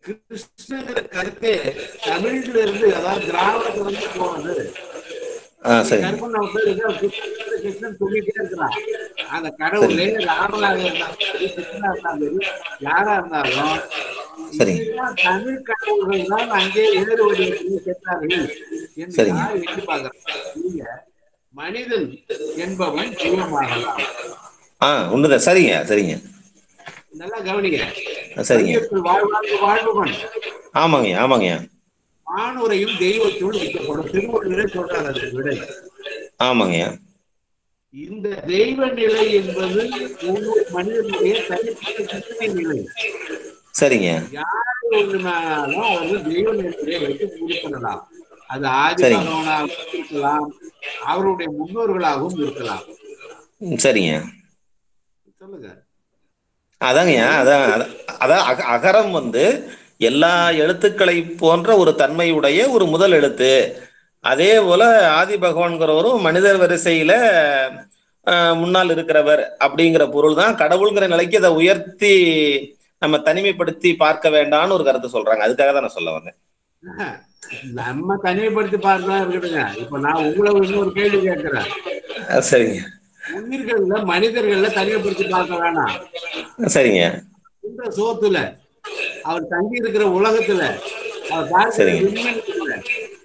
கிருஷ்ணங்கிற கருத்தே தமிழ்ல இருந்து, அதாவது திராவிடத்துல இருந்து போனது. கிருஷ்ணன் சொல்லிட்டே இருக்கிறான். அந்த கடவுளே ராமனாக இருந்தாலும் சரி, கிருஷ்ணா இருந்தாலும் சரி, யாரா இருந்தாலும் தமிழ் கடவுள்கள் தான் அங்கே ஏறு வடிவத்தில் சென்றார்கள் என்று எண்ணி பார்க்கிறாங்க. மனிதன் என்பவன் தெய்வமாகலாம். உண்மைதான். சரிங்க சரிங்க, நல்லா கவனிங்க. சரிங்க. வாழ்வுவன். ஆமாங்க ஆமாங்க. மானுரையும் தெய்வத்தோடு வைக்கப்படும் திருவள்ளுவரே சொல்றாங்க அந்த விடை. ஆமாங்க. இந்த தெய்வ நிலை என்பது ஒவ்வொரு மனிதனுடைய தனிப்பட்ட சிந்தனை நிலை. சரிங்க. யார் ஒன்றுனாலும் அவர்கள் தெய்வ நிலையை வைத்து முடிவு பண்ணலாம். அது ஆதி பகவானாகவும் இருக்கலாம், அவருடைய முன்னோர்களாகவும் இருக்கலாம். சரிங்க. சொல்லுங்க. அதாங்கய்யா, அதான் அகரம் எல்லா எழுத்துக்களை போன்ற ஒரு தன்மையுடைய ஒரு முதல் எழுத்து. அதே போல ஆதி பகவான்கிறவரும் மனிதர் வரிசையில முன்னால் இருக்கிறவர் அப்படிங்கிற பொருள் தான். கடவுள்ங்கிற நிலைக்கு அதை உயர்த்தி நம்ம தனிமைப்படுத்தி பார்க்க வேண்டாம்னு ஒரு கருத்து சொல்றாங்க. அதுக்காக தான் நான் சொல்ல வந்தேன். நம்ம தனிமைப்படுத்தி பார்க்கலாம் இருக்கட்டுங்க. இப்ப நான் உங்களை இன்னொரு கேள்வி கேட்கிறேன். சரிங்க உயிர்கள்ல மனிதர்கள்ல தனிமைப்படுத்தி பார்க்க வேணாம். சரிங்க இந்த சோத்துல அவர் தங்கி இருக்கிற உலகத்துல அவர் பார்க்கிற சரிங்க விண்வெளியில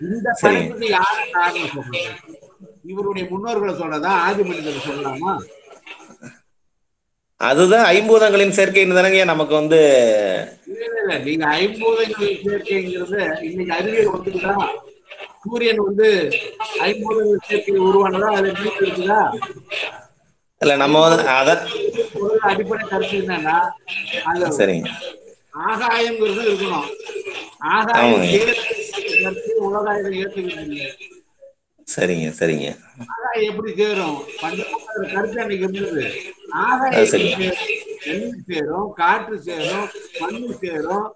இந்த சரிங்க படைப்புக்கு யாரு காரணம் சொல்றது? இவருடைய முன்னோர்களை சொல்றதா, ஆதி மனிதர்கள் சொல்லலாமா? அதுதான் ஐம்பூதங்களின் சேர்க்கைன்னு தானங்க நமக்கு வந்து. இல்ல நீங்க ஐம்பூதங்களின் சேர்க்கைங்கிறது இன்னைக்கு அறிவியல் வந்துக்குதா? சூரியன் வந்து ஐம்பூதங்கள் சேர்க்கை உருவானதா? அதை நீக்கி இருக்குதா? இல்ல நம்ம வந்து அதான் அடிப்படை கருத்து என்னன்னா, அந்த சரிங்க ஆகாயம்ங்கிறது இருக்கணும். ஆகாயம் ஆமாங்க கருத்து உலகாயுதம் ஏற்றுக்கிறது இல்லை. சரிங்க சரிங்க ஆகாயம் எப்படி சேரும்? பஞ்சபூத கருத்து அன்னைக்கு இருந்தது. அது ஆகாயம் சரிங்க நெல் சேரும், காற்று சேரும், மண்ணு சேரும்,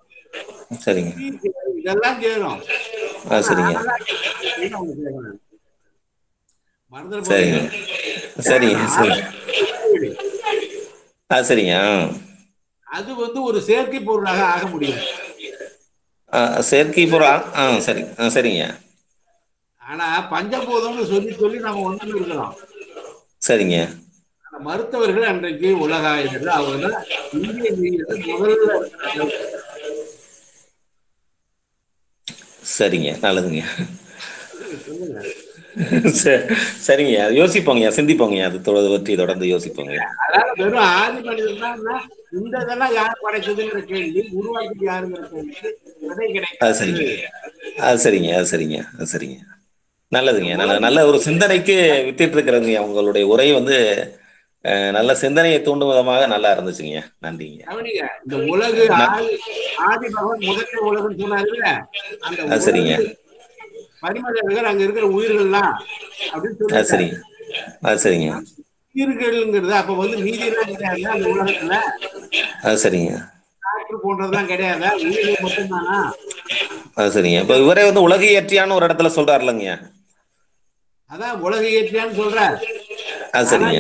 சரிங்க நீர் சேரும், இதெல்லாம் சேரும். அது ஆனா சரிங்க ஆகாயம் அவங்க சேரும். மறந்துட சரிங்க போறீங்க. சரிங்க சரிங்க அது சரிங்க அது வந்து ஒரு செயற்கை பொருளாக ஆக முடியும். செயற்கை பொருள் சரி சரிங்க ஆனா பஞ்சபூதம்னு சொல்லி சொல்லி நம்ம ஒண்ணு இருக்கிறோம். சரிங்க ஆனா மருத்துவர்கள் அன்றைக்கு உலகாயுதர்கள் அவங்க இந்திய மீது முதல்ல இருக்கிறாங்க. சரிங்க நல்லதுங்க சொல்லுங்க. சரிங்க அது யோசிப்போங்க சிந்திப்போங்க அது பற்றி தொடர்ந்து யோசிப்போங்க. அதாவது வெறும் ஆதி மனிதன் தான் இந்த இதெல்லாம் யார் படைச்சதுங்கிற கேள்வி, உருவாக்கிட்டு யாருங்கிற கேள்வி விடை அது சரிங்க கிடைக்காது. அது சரிங்க அது சரிங்க அது சரிங்க நல்லதுங்க. நல்ல ஒரு சிந்தனைக்கு வித்திட்டு இருக்கிறதுங்க. உங்களுடைய உரை வந்து நல்ல சிந்தனையை தூண்டும் விதமாக நல்லா இருந்துச்சுங்க. நன்றிங்க. கவனிங்க, இந்த உலகு ஆதி பகவான் முதற்கே உலகம் சொன்னாருல்ல, அந்த அது சரிங்க பரிமளர்கள் அங்க இருக்கிற உயிர்கள்லாம் அப்படின்னு அது சொல்லி சரிங்க அது சரிங்க உயிர்கள்ங்கிறது அப்ப வந்து மீதி எல்லாம் கிடையாது அந்த உலகத்துல. அது சரிங்க காற்று போன்றதெல்லாம் கிடையாது, உயிர்கள் மட்டும்தானா? அது சரிங்க. இப்ப இவரே வந்து உலக இயற்றியான்னு ஒரு இடத்துல சொல்றாருலங்க. அதான் உலக இயற்றியான்னு சொல்ற. அது ஆனா சரிங்க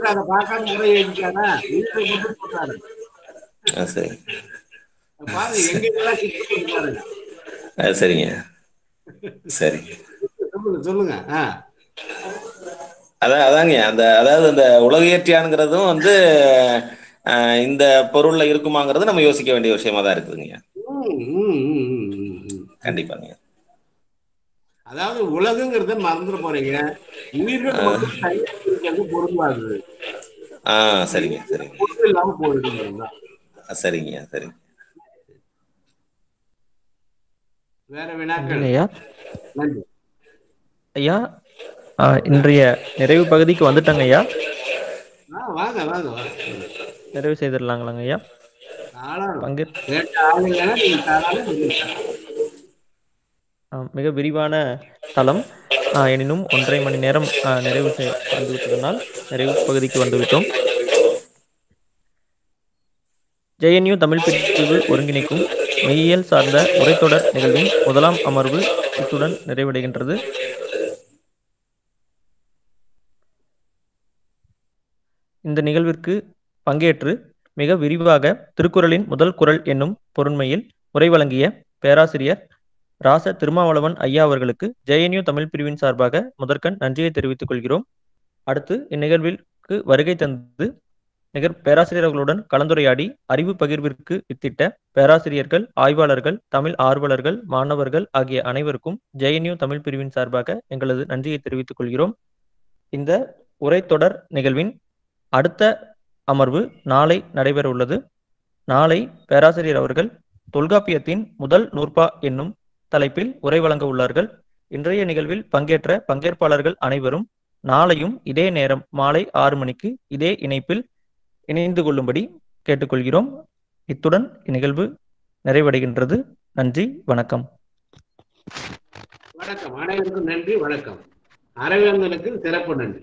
அதை பார்க்காம முறை எழுதிட்டாரா? உயிர்கள் மட்டும் சொல்றாரு. அது சரி பாருங்க எங்க இதெல்லாம் சிக்கல் பாருங்க. அது சரிங்க சரி சொல்லுங்க சொல்லுங்க. அதாங்க அதாவது அந்த உலக இயற்றியானுங்கிறதும் வந்து இந்த பொருள்ல இருக்குமாங்கிறது நம்ம யோசிக்க வேண்டிய விஷயமா தான் இருக்குதுங்க. கண்டிப்பாங்க. அதாவது உலகங்கிறத மறந்துட போறீங்க, உயிர்கள் மட்டும் தனியாக பொருளாது. சரிங்க சரிங்க பொருள் இல்லாம போயிடுங்க. சரிங்க சரிங்க வேற வினாக்கள்? ஐயா நன்றி ஐயா. இன்றைய நிறைவு பகுதிக்கு வந்துட்டாங்க ஐயா. வாங்க வாங்க வாங்க. நிறைவு செய்திடலாங்களாங்க ஐயா? மிக விரிவான தளம். எனினும் 1.5 மணி நேரம் நிறைவு வந்துவிட்டதனால் நிறைவு பகுதிக்கு வந்துவிட்டோம். JNU தமிழ் பிரிவு ஒருங்கிணைக்கும் மெய்யியல் சார்ந்த உரைத்தொடர் நிகழ்வின் முதலாம் அமர்வு இத்துடன் நிறைவடைகின்றது. இந்த நிகழ்விற்கு பங்கேற்று மிக விரிவாக திருக்குறளின் முதல் குறள் என்னும் பொருண்மையில் உரை வழங்கிய பேராசிரியர் ராச திருமாவளவன் ஐயா அவர்களுக்கு JNU தமிழ் பிரிவின் சார்பாக முதற்கண் நன்றியை தெரிவித்துக் கொள்கிறோம். அடுத்து இந்நிகழ்விற்கு வருகை தந்து பேராசிரியர்களுடன் கலந்துரையாடி அறிவு பகிர்விற்கு வித்திட்ட பேராசிரியர்கள், ஆய்வாளர்கள், தமிழ் ஆர்வலர்கள், மாணவர்கள் ஆகிய அனைவருக்கும் JNU தமிழ் பிரிவின் சார்பாக எங்களது நன்றியை தெரிவித்துக் கொள்கிறோம். இந்த உரைத்தொடர் நிகழ்வின் அடுத்த அமர்வு நாளை நடைபெற உள்ளது. நாளை பேராசிரியர் அவர்கள் தொல்காப்பியத்தின் முதல் நூற்பா என்னும் தலைப்பில் உரை வழங்க உள்ளார்கள். இன்றைய நிகழ்வில் பங்கேற்ற பங்கேற்பாளர்கள் அனைவரும் நாளையும் இதே நேரம் மாலை 6 மணிக்கு இதே இணைப்பில் இணைந்து கொள்ளும்படி கேட்டுக்கொள்கிறோம். இத்துடன் இந்நிகழ்வு நிறைவடைகின்றது. நன்றி, வணக்கம். வணக்கம். அனைவருக்கும் நன்றி, வணக்கம். அரவேந்தனுக்கு சிறப்பு நன்றி.